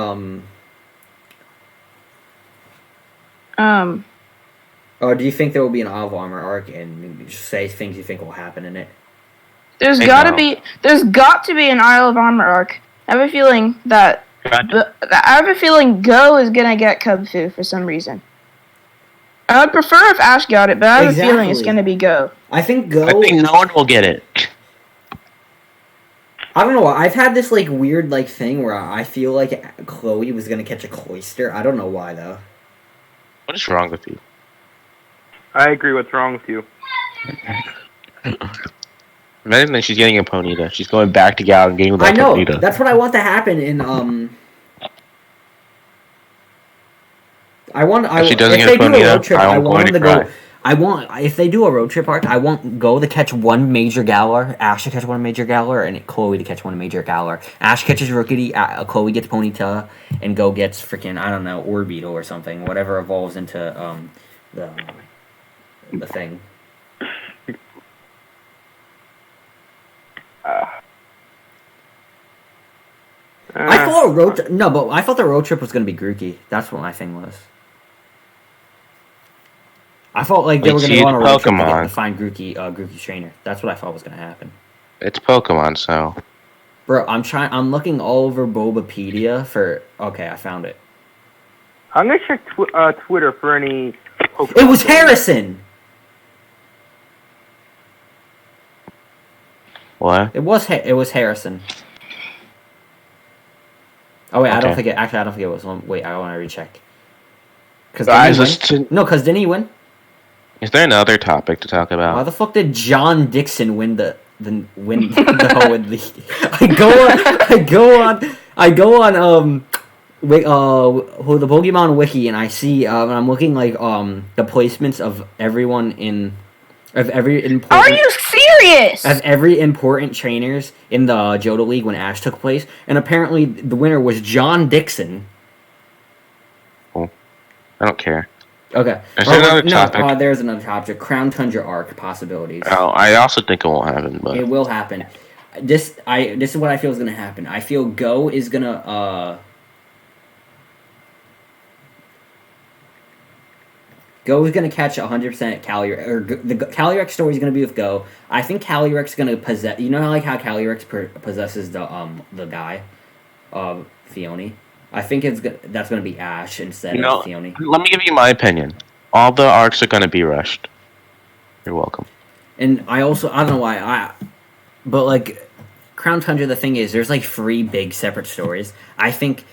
do you think there will be an Isle of Armor arc and just say things you think will happen in it? There's Hey, got to no. be an Isle of Armor arc. I have a feeling God. Go is gonna get Cub Fu for some reason. I would prefer if Ash got it, but I have a feeling it's Exactly. going to be Go. I think Go. I think no one will get it. I don't know. I've had this like weird like thing where I feel like Chloe was gonna catch a cloister. I don't know why though. What is wrong with you? I agree. What's wrong with you? If anything, she's getting a Ponyta. She's going back to Gal and getting with I that know. Ponyta. That's what I want to happen in I want. If she doesn't if get a they do a Ponyta, road trip, I'm I want going them to to cry. go. I want if they do a road trip arc, I want Go to catch one major Galar, Ash to catch one major Galar, and Chloe to catch one major Galar. Ash catches Rookity, Chloe gets Ponyta, and Go gets freaking I don't know Orbeetle or something, whatever evolves into the thing. I thought I thought the road trip was gonna be Grookey. That's what my thing was. I felt like they were gonna go on a road trip to find Grookey's trainer. That's what I thought was gonna happen. It's Pokemon, so. Bro, I'm looking all over Bulbapedia for. Okay, I found it. I'm gonna check Twitter for any. Pokemon It was things. Harrison. What? It was Harrison. Oh wait, I don't Okay. think it. Actually, I don't think it was. Wait, I want to recheck. Guys, Because didn't he win? is there another topic to talk Why about? the fuck did John Dixon win the win the I go on who the Pokemon wiki and I see I'm looking like the placements of everyone of every important Are you serious? of every important trainers in the Johto League when Ash took place, and apparently the winner was John Dixon. I don't care. Okay. Is there another topic? There's another topic. Crown Tundra arc possibilities. Oh, I also think it won't happen, but It will happen. This is what I feel is gonna happen. I feel Go is gonna Go is gonna catch 100% Calyrex, or the Calyrex story is gonna be with Go. I think Calyrex is gonna possess. You know how Calyrex possesses the guy, Fione. I think that's gonna be Ash instead of Fione. let me give you my opinion. All the arcs are going to be rushed. You're welcome. And I don't know why but like Crown Tundra, the thing is, there's like 3 big separate stories. I think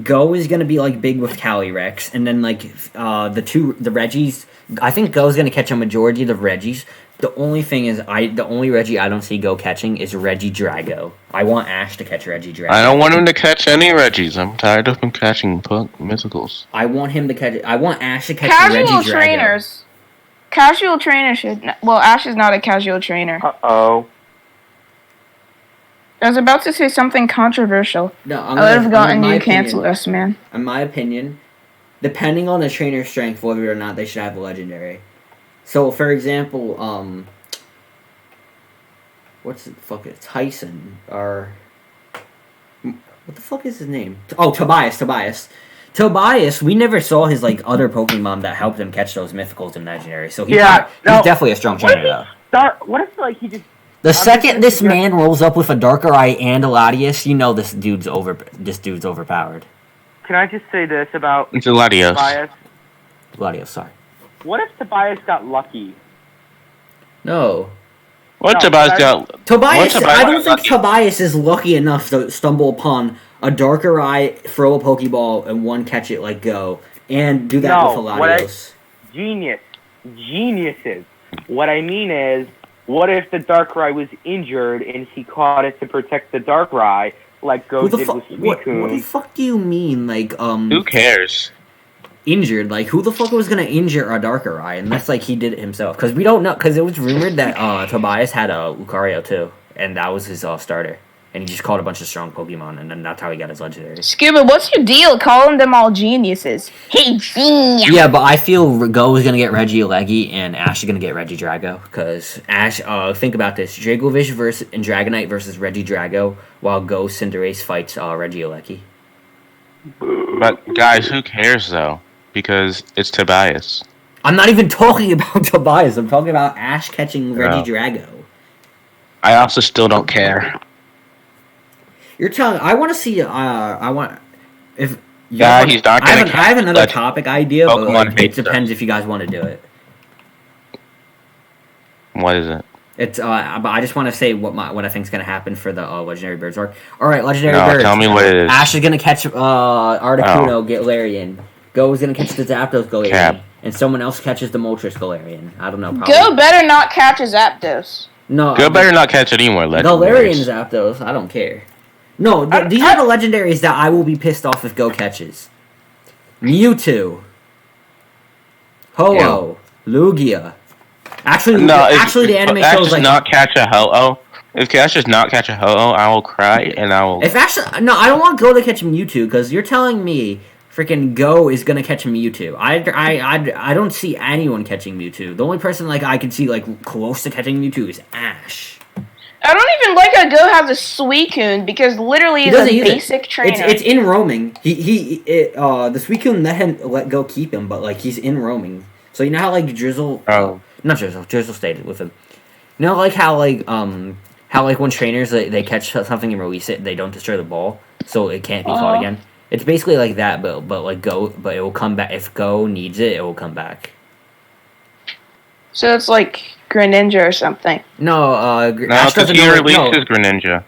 Go is gonna be like big with Calyrex, and then like the Reggies. I think Go's gonna catch a majority of the Reggies. The only thing is, the only Reggie I don't see Go catching is Regidrago. I want Ash to catch Regidrago. I don't want him to catch any Reggies. I'm tired of him catching mythicals. I want him to catch. I want Ash to catch Casual Regidrago. trainers. Casual trainers should. Well, Ash is not a casual trainer. Uh-oh. I was about to say something controversial. No, I would have gotten you canceled us, man. In my opinion, depending on the trainer's strength, whether or not they should have a legendary. So, for example, what's the fuck? Tyson or what the fuck is his name? Oh, Tobias. Tobias. We never saw his like other Pokemon that helped him catch those mythicals and legendary. So he's definitely a strong trainer though. What if like he just? The second this man rolls up with a Darker Eye and a Latias, you know this dude's overpowered. Can I just say this about It's a Latios. Tobias? Latios, sorry. What if Tobias got lucky? No. What No, Tobias I- got? Tobias, What I don't think lucky? Tobias is lucky enough to stumble upon a Darker Eye, throw a Pokeball, and one catch it like Go, and do that with a Latios. Geniuses. What I mean is, what if the Darkrai was injured and he caught it to protect the Darkrai, like Go did with What the Suicune? fuck do you mean, like, Who cares? injured? Like, who the fuck was gonna injure a Darker Eye? Unless, like, he did it himself. Because we don't know, because it was rumored that, Tobias had a Lucario, too. And that was his, starter. And he just caught a bunch of strong Pokemon, and then that's how he got his legendary. Scuba, what's your deal calling them all geniuses? Hey, genius! Yeah, but I feel Go is gonna get Regieleki, and Ash is gonna get Regidrago. Because Ash, think about this: Dragovish and Dragonite versus Regidrago, while Go Cinderace fights Regieleki. But guys, who cares though? Because it's Tobias. I'm not even talking about Tobias. I'm talking about Ash catching Regidrago. I also still don't care. You're telling. I want to see. Yeah, he's not gonna I have another catch topic idea, but Pokemon like, it Base depends if you guys want to do it. What is it? It's but I just want to say what I think is gonna happen for the legendary birds arc. All right, legendary No, birds. tell me what it is. Ash is gonna catch Articuno Galarian. Go is gonna catch the Zapdos Galarian, Cap. and someone else catches the Moltres Galarian. I don't know. Probably. Go better not catch a Zapdos. No, Go better not catch any more Galarian legendaries. Zapdos. I don't care. No, these are the legendaries that I will be pissed off if Go catches. Mewtwo, Ho-Oh, Lugia. Actually, the anime if Ash shows does like not catch a Ho-Oh. If Ash does not catch a Ho-Oh, I will cry and I will. if actually no, I don't want Go to catch Mewtwo because you're telling me freaking Go is gonna catch Mewtwo. I don't see anyone catching Mewtwo. The only person like I can see like close to catching Mewtwo is Ash. I don't even like how Go has a Suicune because literally he's a basic trainer. It's in roaming. The Suicune let Go keep him, but like he's in roaming. So you know how like Drizzle, Drizzle stayed with him. You know like how when trainers they catch something and release it, they don't destroy the ball, so it can't be caught again. It's basically like that, but like Go, but it will come back if Go needs it. It will come back. So it's like Greninja or something. No, Ash doesn't release his Greninja.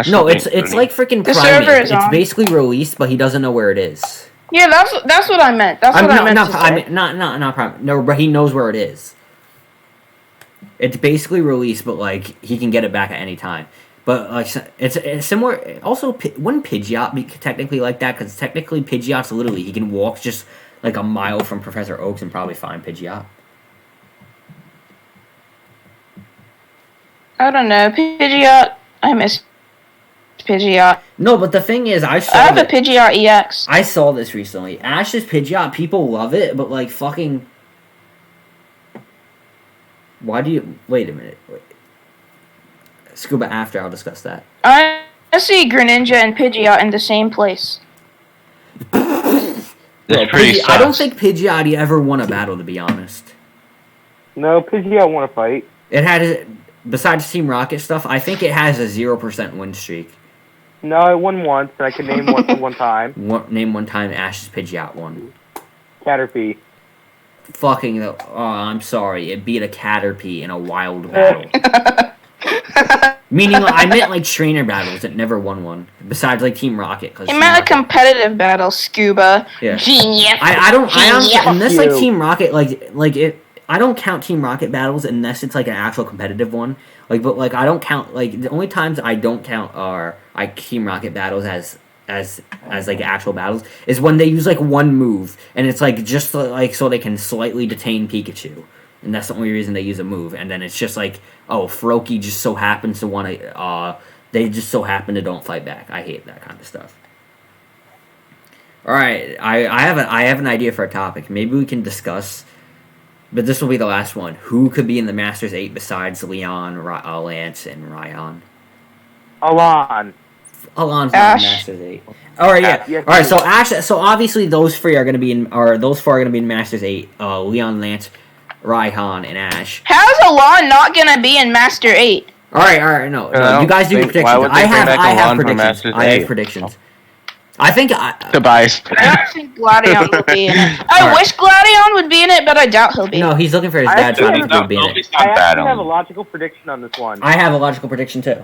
No, it's like freaking Primeape. It's basically released, but he doesn't know where it is. Yeah, that's what I meant. That's what I meant to say. Not Primeape. No, but he knows where it is. It's basically released, but like he can get it back at any time. But like it's similar. Also, wouldn't Pidgeot be technically like that? Because technically, Pidgeot's literally he can walk just like a mile from Professor Oak's and probably find Pidgeot. I don't know. Pidgeot. I miss Pidgeot. No, but the thing is, I have a Pidgeot EX. I saw this recently. Ash's Pidgeot, people love it, but like fucking. Why do you wait a minute? Wait. Scuba after I'll discuss that. I see Greninja and Pidgeot in the same place. I don't think Pidgeot ever won a battle, to be honest. No, Pidgeot won a fight. It had, besides Team Rocket stuff, I think it has a 0% win streak. No, it won once, and I can name one time. Name one time Ash's Pidgeot won. Caterpie. Fucking, I'm sorry, it beat a Caterpie in a wild battle. Meaning, I meant like trainer battles. It never won one. Besides, like Team Rocket. It meant a competitive battle, Scuba. Yeah. Genius. I don't. Unless like Team Rocket, I don't count Team Rocket battles unless it's like an actual competitive one. Like, but like I don't count. Like the only times I don't count are like Team Rocket battles as like actual battles is when they use like one move and it's like just like so they can slightly detain Pikachu. And that's the only reason they use a move. And then it's just like, oh, Froakie just so happens to want to, they just so happen to don't fight back. I hate that kind of stuff. Alright, I have an idea for a topic. Maybe we can discuss, but this will be the last one. Who could be in the Masters 8 besides Leon, Lance, and Ryan? Alon. Alon's not in Masters 8. Alright, yeah. Yes, Alright, so Ash, so obviously those three are going to be in, or those four are going to be in Masters 8. Leon, Lance, Raihan, and Ash. How's Alon not gonna be in Master 8? Alright, no. You guys do your predictions. I have predictions. I have predictions. I think I Tobias. don't think Gladion will be in it. I wish Gladion would be in it, but I doubt he'll be. No, he's looking for his dad, so I think he'll be in it. I actually have a logical prediction on this one. I have a logical prediction, too.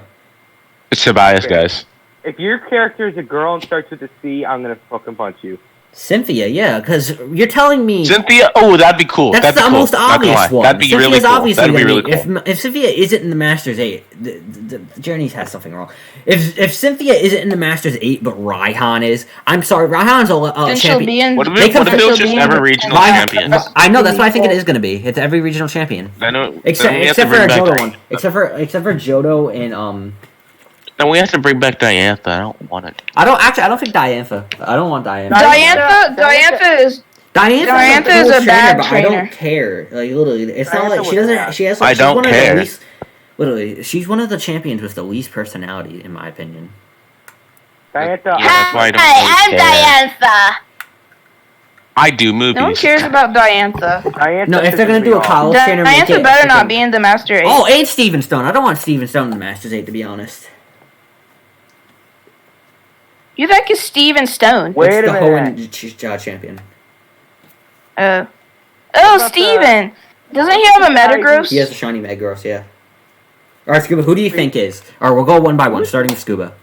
It's Tobias, guys. If your character is a girl and starts with a C, I'm gonna fucking punch you. Cynthia, yeah, because you're telling me... Cynthia? Oh, that'd be cool. That's the most obvious one. That'd be really cool. Obviously That'd be really cool. If Cynthia isn't in the Masters 8, the Journeys has something wrong. If Cynthia isn't in the Masters 8, but Raihan is, I'm sorry, Raihan's a champion. What if it was just every regional champion? I know, that's what I think it is going to be. It's every regional champion. Except for a Johto one. Except for Johto and... Then we have to bring back Diantha. I don't want it. I don't think Diantha. I don't want Diantha. Diantha is a bad trainer. I don't care. Like literally, it's not like she doesn't. She has. I don't care. Literally, she's one of the champions with the least personality, in my opinion. Diantha. Yeah, that's why I don't really care. Diantha. I do movies. No one cares about Diantha. No, if they're gonna do a college trainer, Diantha better not be in the Master 8. Oh, and Steven Stone. I don't want Steven Stone in the Masters 8, to be honest. You think it's Steven Stone? Wait it's a the minute. Hoenn champion. Oh, About Steven. Doesn't he have a Metagross? He has a shiny Metagross, yeah. Alright, Scuba, who do you think is? Alright, we'll go one by one, starting with Scuba.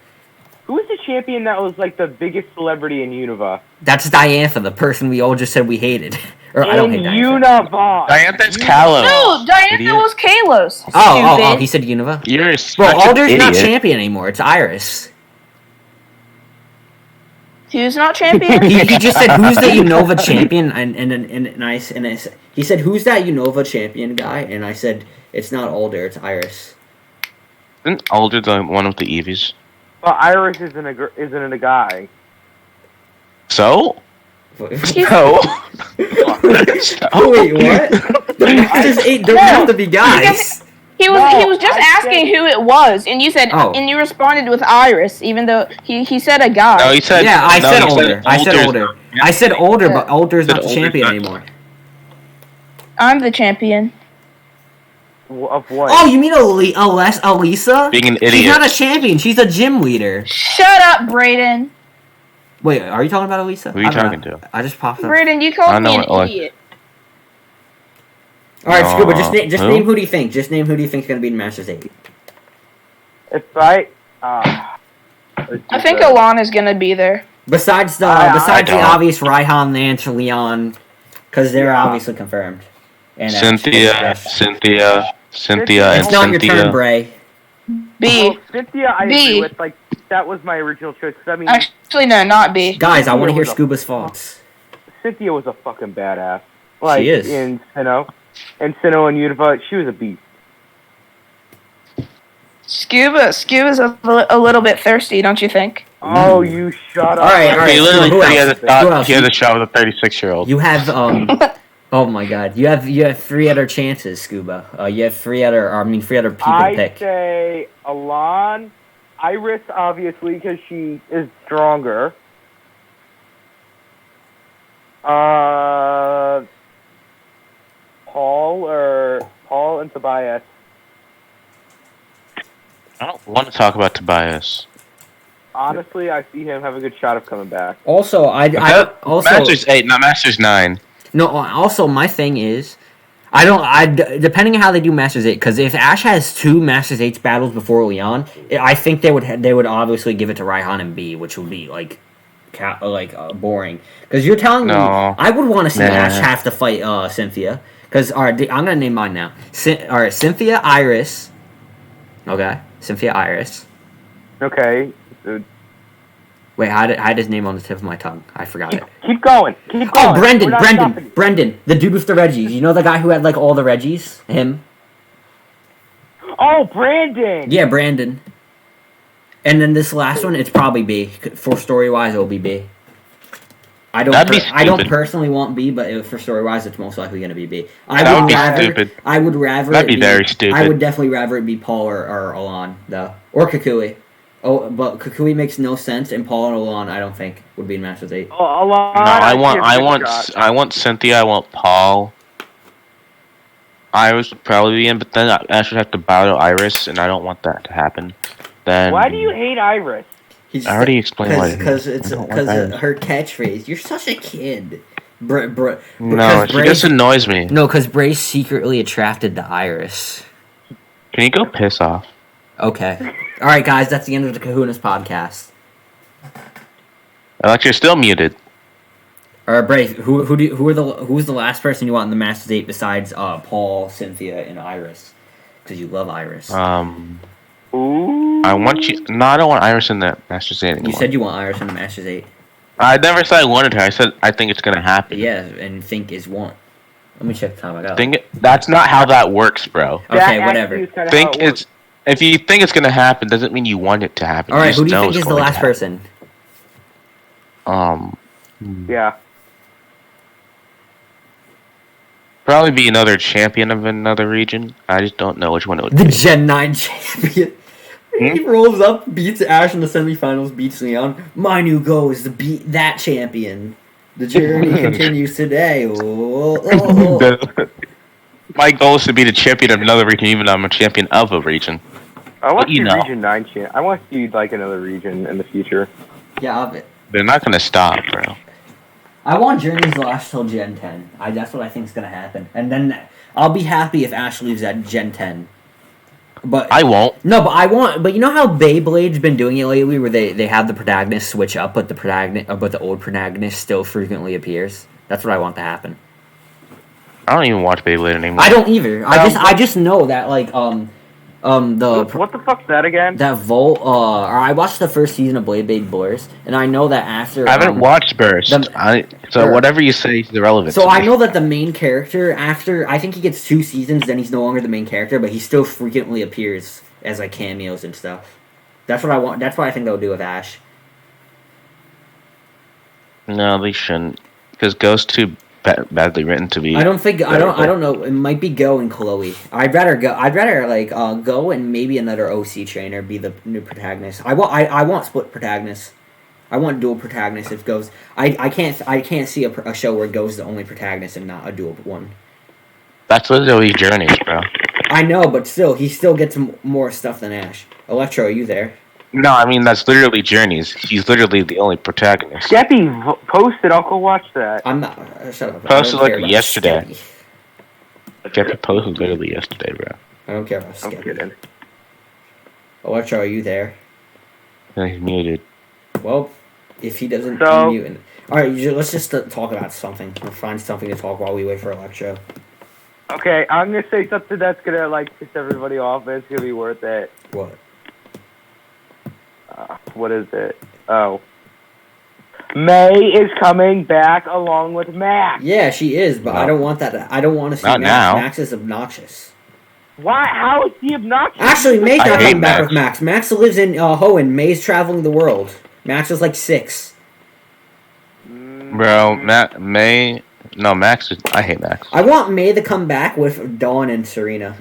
Who was the champion that was like the biggest celebrity in Unova? That's Diantha, the person we all just said we hated. Or I don't hate In Diantha. Unova. Diantha's Kalos. No, Diana Idiot. was Kalos. Oh, he said Unova? You're Bro, such an Alder's not idiot. champion anymore, it's Iris. Who's not champion? He just said, who's the Unova champion? He said, who's that Unova champion guy? And I said, it's not Alder, it's Iris. Isn't Alder one of the Eevees? Well, Iris isn't a guy. So? Oh, So? wait, what? There have to be guys. He was just asking who it was, and you said, and you responded with Iris, even though he said a guy. No, he said. Yeah, I no, said he Alder. I said Alder. I said Alder, but Alder's not the Alder's champion not- anymore. I'm the champion. Of what? Oh, you mean Elisa? Being an She's idiot. not a champion. She's a gym leader. Shut up, Brayden. Wait, are you talking about Elisa? Who are you talking to? I just popped up. Brayden, you I called know me what- an idiot. All right, Scuba. Just Who? name who do you think? Just name who do you think is gonna be in Masters 8? If I. I think Alana's gonna be there. Besides the I don't. obvious Raihan, Lance, Leon, because they're obviously confirmed. And Cynthia, and and it's not your turn, Cynthia. Bray. B. Well, Cynthia, I B. agree with. Like, that was my original choice. 'Cause, I mean, Actually, no, not B. Guys, I want to hear was a- Scuba's thoughts. Cynthia was a fucking badass. Like, She is. In Sinnoh. And Sinnoh and Unova, she was a beast. Scuba's a little bit thirsty, don't you think? Oh, you shut up. All right, He literally who said he else? has Who a else? he has a shot with a 36-year-old. You have oh my god, you have three other chances, Scuba. You have three other people to I pick. say Alon, Iris, obviously, because she is stronger. Paul and Tobias. I don't want to talk about Tobias. Honestly, I see him have a good shot of coming back. Also, I also Masters 8, not Masters 9. no. Also, my thing is, depending on how they do Masters 8, because if Ash has two Masters 8 battles before Leon, I think they would obviously give it to Raihan and B, which would be boring. Because you're telling me No. I would want to see Nah. Ash have to fight Cynthia. Because I'm gonna name mine now. Alright, Cynthia, Iris. Okay, Cynthia, Iris. Okay. Wait, I had his name on the tip of my tongue. I forgot it. Keep going. Keep Oh, going. Brendan, We're not stopping. Brendan, the dude with the Reggies. You know the guy who had like all the Reggies? Him? Oh, Brandon. Yeah, Brandon. And then this last one, it's probably B. For story wise, it'll be B. I don't That'd be personally want B, but for story wise, it's most likely gonna be B. That would be stupid. I would rather. That'd it be very stupid. I would definitely rather it be Paul or Alon though, or Kukui. Oh, but Kukui makes no sense, and Paul and Alon, I don't think would be in Masters 8. Oh, Alon. No, I want Cynthia, I want Paul. Iris would probably be in, but then Ash would have to battle Iris, and I don't want that to happen. Then Why do you hate Iris? I already explained why. Because I don't want Iris. her catchphrase. You're such a kid. No, because she just annoys me. No, because Bray's secretly attracted to Iris. Can you go piss off? Okay. All right, guys, that's the end of the Kahunas podcast. Alex, you're still muted. All right, Bray, who's the last person you want in the Masters 8 besides Paul, Cynthia, and Iris? Because you love Iris. Ooh. I want you. No, I don't want Iris in the Masters 8 anymore. You said you want Iris in the Masters 8. I never said I wanted her. I said I think it's gonna happen. Yeah, and think is want. Let me check the time I got. That's not how that works, bro. Okay, whatever. Think it's if you think it's gonna happen, doesn't mean you want it to happen. All right, just who do you know think it's is the going to last happen. person? Yeah. Probably be another champion of another region. I just don't know which one it would The be. Gen 9 champion. He rolls up, beats Ash in the semifinals, beats Leon. My new goal is to beat that champion. The journey continues today. My goal is to be the champion of another region, even though I'm a champion of a region. I want to You see know. Region 9 champ. I want to see, like, another region in the future. Yeah, They're not gonna stop, bro. I want Journeys to last till Gen 10. That's what I think is gonna happen, and then I'll be happy if Ash leaves at Gen 10. But I won't. No, but I want. But you know how Beyblade's been doing it lately, where they have the protagonist switch up, but the old protagonist still frequently appears. That's what I want to happen. I don't even watch Beyblade anymore. I don't either. I just know that What the fuck's that again? that Volt. Or I watched the first season of Beyblade Blurs, and I know that after I haven't watched Burst. So whatever you say is irrelevant. So I know that the main character, after I think he gets 2 seasons, then he's no longer the main character, but he still frequently appears as like cameos and stuff. That's what I want. That's what I think they'll do with Ash. No, they shouldn't, because Go's too badly written to be. I don't think. I don't know. It might be Go and Chloe. I'd rather Go and maybe another OC trainer be the new protagonist. I want split protagonists. I want dual protagonists if Go's. I can't see a show where Go's the only protagonist and not a dual one. That's literally Journeys, bro. I know, but still, he still gets more stuff than Ash. Electro, are you there? No, I mean that's literally Journeys. He's literally the only protagonist. Skeppy posted. I'll go watch that. I'm not. Shut up. Posted I don't care like about yesterday. Skeppy. Jeff posted literally yesterday, bro. I don't care about I'm Skeppy. kidding. Electro, are you there? And he's muted. Well, if he doesn't So- unmute. Alright, let's just talk about something. We'll find something to talk while we wait for Electro. Okay, I'm gonna say something that's gonna like piss everybody off, but it's gonna be worth it. What? What is it? Oh. May is coming back along with Max. Yeah, she is, but I don't want that. I don't want to see Not Max. now. Max is obnoxious. Why? How is he obnoxious? Actually, May's I not hate coming back Max. with Max. Max lives in Hoenn. May's traveling the world. Max is like 6. Bro, Max is. I hate Max. I want May to come back with Dawn and Serena.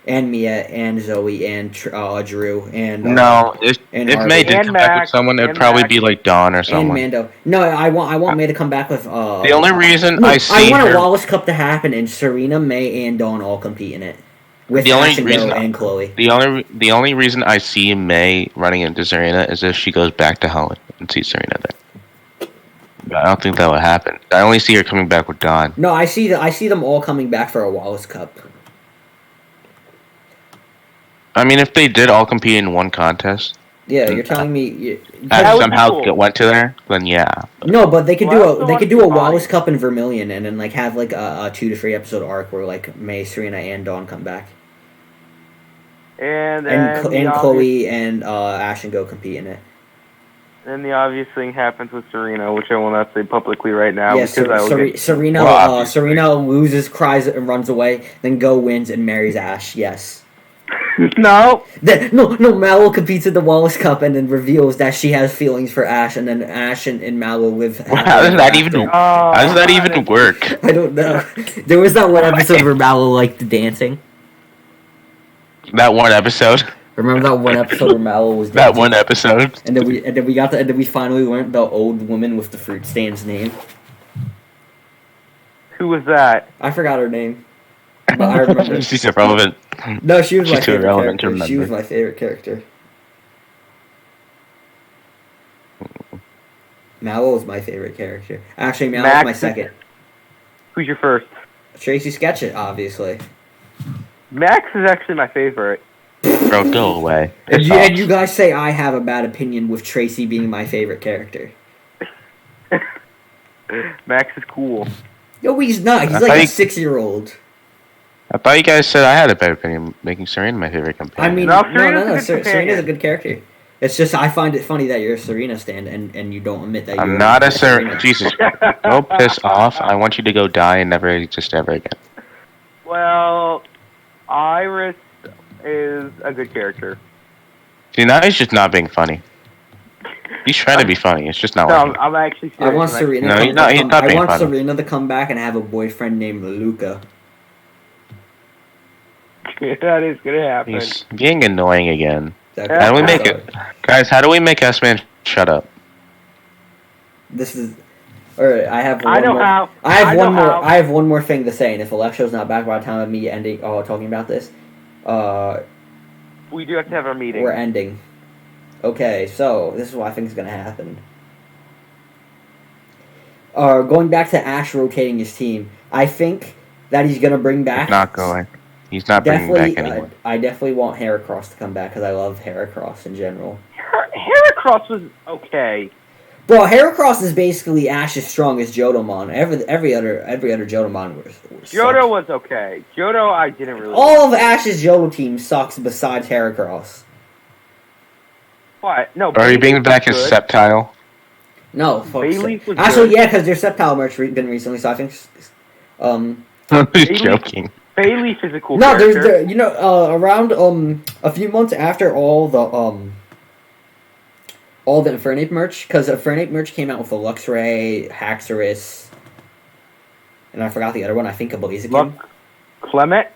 And Mia and Zoe and Drew and No, if and May Harvey. did And come back with Max, someone, it'd and probably Max. be like Dawn or and someone. Mando. No, I want May to come back with The only reason No, I see I want her, a Wallace Cup to happen and Serena, May, and Dawn all compete in it. With The only Ash and reason- Go and Chloe. the only reason I see May running into Serena is if she goes back to Hoenn and sees Serena there. But I don't think that would happen. I only see her coming back with Dawn. No, I see them all coming back for a Wallace Cup. I mean, if they did all compete in one contest, Yeah, you're telling me. and That would be somehow cool. went to there, then yeah. No, but they could Well, do I they could do still a want to Wallace buy. Cup in Vermilion and then like have like a 2 to 3 episode arc where like May, Serena, and Dawn come back And then and the obvious, Chloe and Ash and Go compete in it. then the obvious thing happens with Serena, which I will not say publicly right now Yeah, because I will get Serena Well, obviously. Serena loses, cries, and runs away. Then Go wins and marries Ash. Yes. no. Then no, Mallow competes in the Wallace Cup and then reveals that she has feelings for Ash, and then Ash and Mallow live. How happily does that ever even? after. How does that even work? I don't know. There was that one episode where Mallow liked dancing. That one episode. Remember that one episode where Mallow was That dancing? one episode. And then we finally learned the old woman with the fruit stand's name. Who was that? I forgot her name, but I remember. She's irrelevant. No, she was my She's too favorite irrelevant to character. She was remember. my favorite character. Mallow was my favorite character. Actually, Mallow was Max my is- second. Who's your first? Tracy Sketchit, obviously. Max is actually my favorite. Bro, go away. And Piss you, off. and you guys say I have a bad opinion with Tracy being my favorite character. Max is cool. No, he's not. He's I like thought a you- 6-year-old. I thought you guys said I had a better opinion, making Serena my favorite I companion. mean, No, no, Serena's a good Serena's companion. a good character. It's just I find it funny that you're a Serena stan and you don't admit that you're I'm not a Serena. Jesus. Go piss off. I want you to go die and never exist ever again. Well, Iris is a good character. See, now he's just not being funny. He's trying to be funny. It's just not No, working. I'm actually I serious. want Serena. No, to he's not- he's not I being want funny. Serena to come back and have a boyfriend named Luca. That is gonna happen. He's being annoying again. That- How do we make sorry. it, guys? How do we make S-Man shut up? This is. Alright, I have one I know more. how. I have know one more. how. I have one more thing to say, and if Electro's not back by the time of me ending, talking about this, We do have to have our meeting. we're ending. Okay, so this is what I think is going to happen. Going back to Ash rotating his team, I think that he's going to bring back... He's not going. He's not bringing back anyone. I definitely want Heracross to come back because I love Heracross in general. Heracross was okay. Bro, Heracross is basically Ash's strongest Jodomon. Every other Jodomon was Johto was okay. Johto, I didn't really. All of Ash's Johto team sucks besides Heracross. What? No. Are you bringing back his Sceptile? No, Bayleaf was actually, good. yeah, because their Sceptile merch been recently, so I think. I'm joking. Bayleaf is a cool No, character. there's around a few months after all the Infernape merch, because Infernape merch came out with the Luxray, Haxorus, and I forgot the other one. I think a Blaziken. Clement.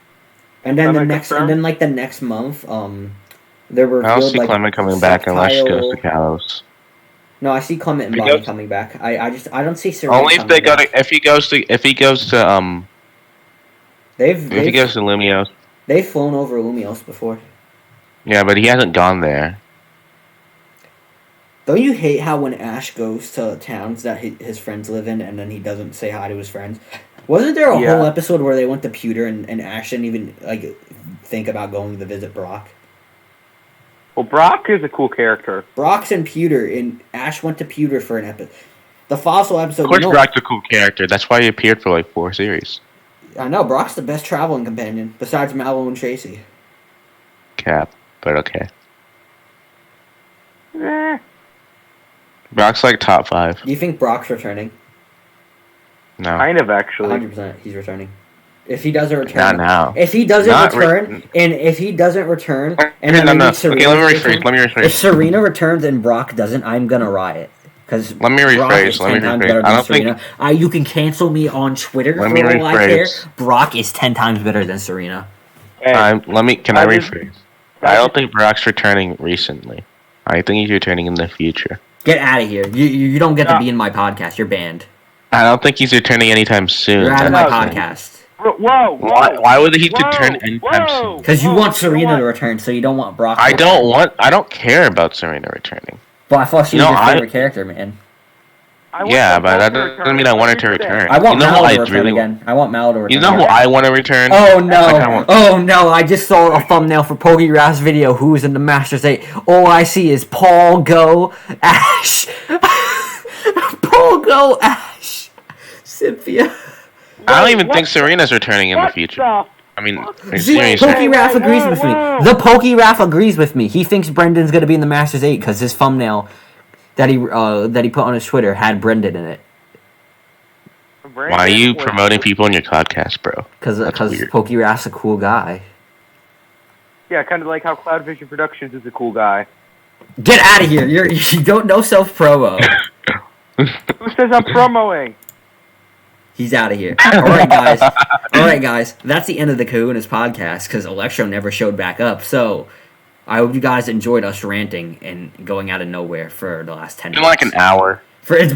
And then Clement the next month, there were. I don't see Clement coming back unless she goes to Kalos. No, I see Clement and Bonnie coming back. I don't see Serena. Only if they go to if he goes to If he goes to Lumiose. They've flown over Lumiose before. Yeah, but he hasn't gone there. Don't you hate how when Ash goes to towns that his friends live in and then he doesn't say hi to his friends? Wasn't there a whole episode where they went to Pewter and Ash didn't even think about going to visit Brock? Well, Brock is a cool character. Brock's in Pewter, and Ash went to Pewter for an episode. The Fossil episode... Of course Brock's a cool character. That's why he appeared for 4 series. I know, Brock's the best traveling companion, besides Mallow and Tracy. Cap, but okay. Eh. Brock's top 5. Do you think Brock's returning? No. Kind of, actually. 100% he's returning. If he doesn't return... Not now. If he doesn't return, and then no. Serena Okay, let me rephrase. If Serena returns and Brock doesn't, I'm gonna riot. Because let me rephrase. I don't think you can cancel me on Twitter for all I care. Brock is 10 times better than Serena. Hey, Can I rephrase? I don't think Brock's returning recently. I think he's returning in the future. Get out of here! You don't get to be in my podcast. You're banned. I don't think he's returning anytime soon. You're out of my podcast. Whoa! Why would he return anytime soon? Because you want Serena to return, so you don't want Brock. I don't care about Serena returning. Well, I thought she was your favorite character, man. Yeah, but that doesn't mean I want her to return. I want Mallow to return again. I want Mallow to return. You know who I want to return? Oh no! Oh no! I just saw a thumbnail for PokeRaph's video. Who's in the Masters 8? All I see is Paul, Go, Ash. Paul, Go, Ash. Cynthia. I don't even think Serena's returning in the future. I mean, PokeRaph agrees with me. The PokeRaph agrees with me. He thinks Brendan's gonna be in the Masters 8 because his thumbnail that he put on his Twitter had Brendan in it. Why are you promoting people in your podcast, bro? Because PokeRaph's a cool guy. Yeah, kind of like how Cloud Vision Productions is a cool guy. Get out of here! You don't know self-promo. Who says I'm promoing? He's out of here. Alright, guys. That's the end of the Kahunas podcast, because Electro never showed back up, so I hope you guys enjoyed us ranting and going out of nowhere for the last 10 minutes. An hour. It's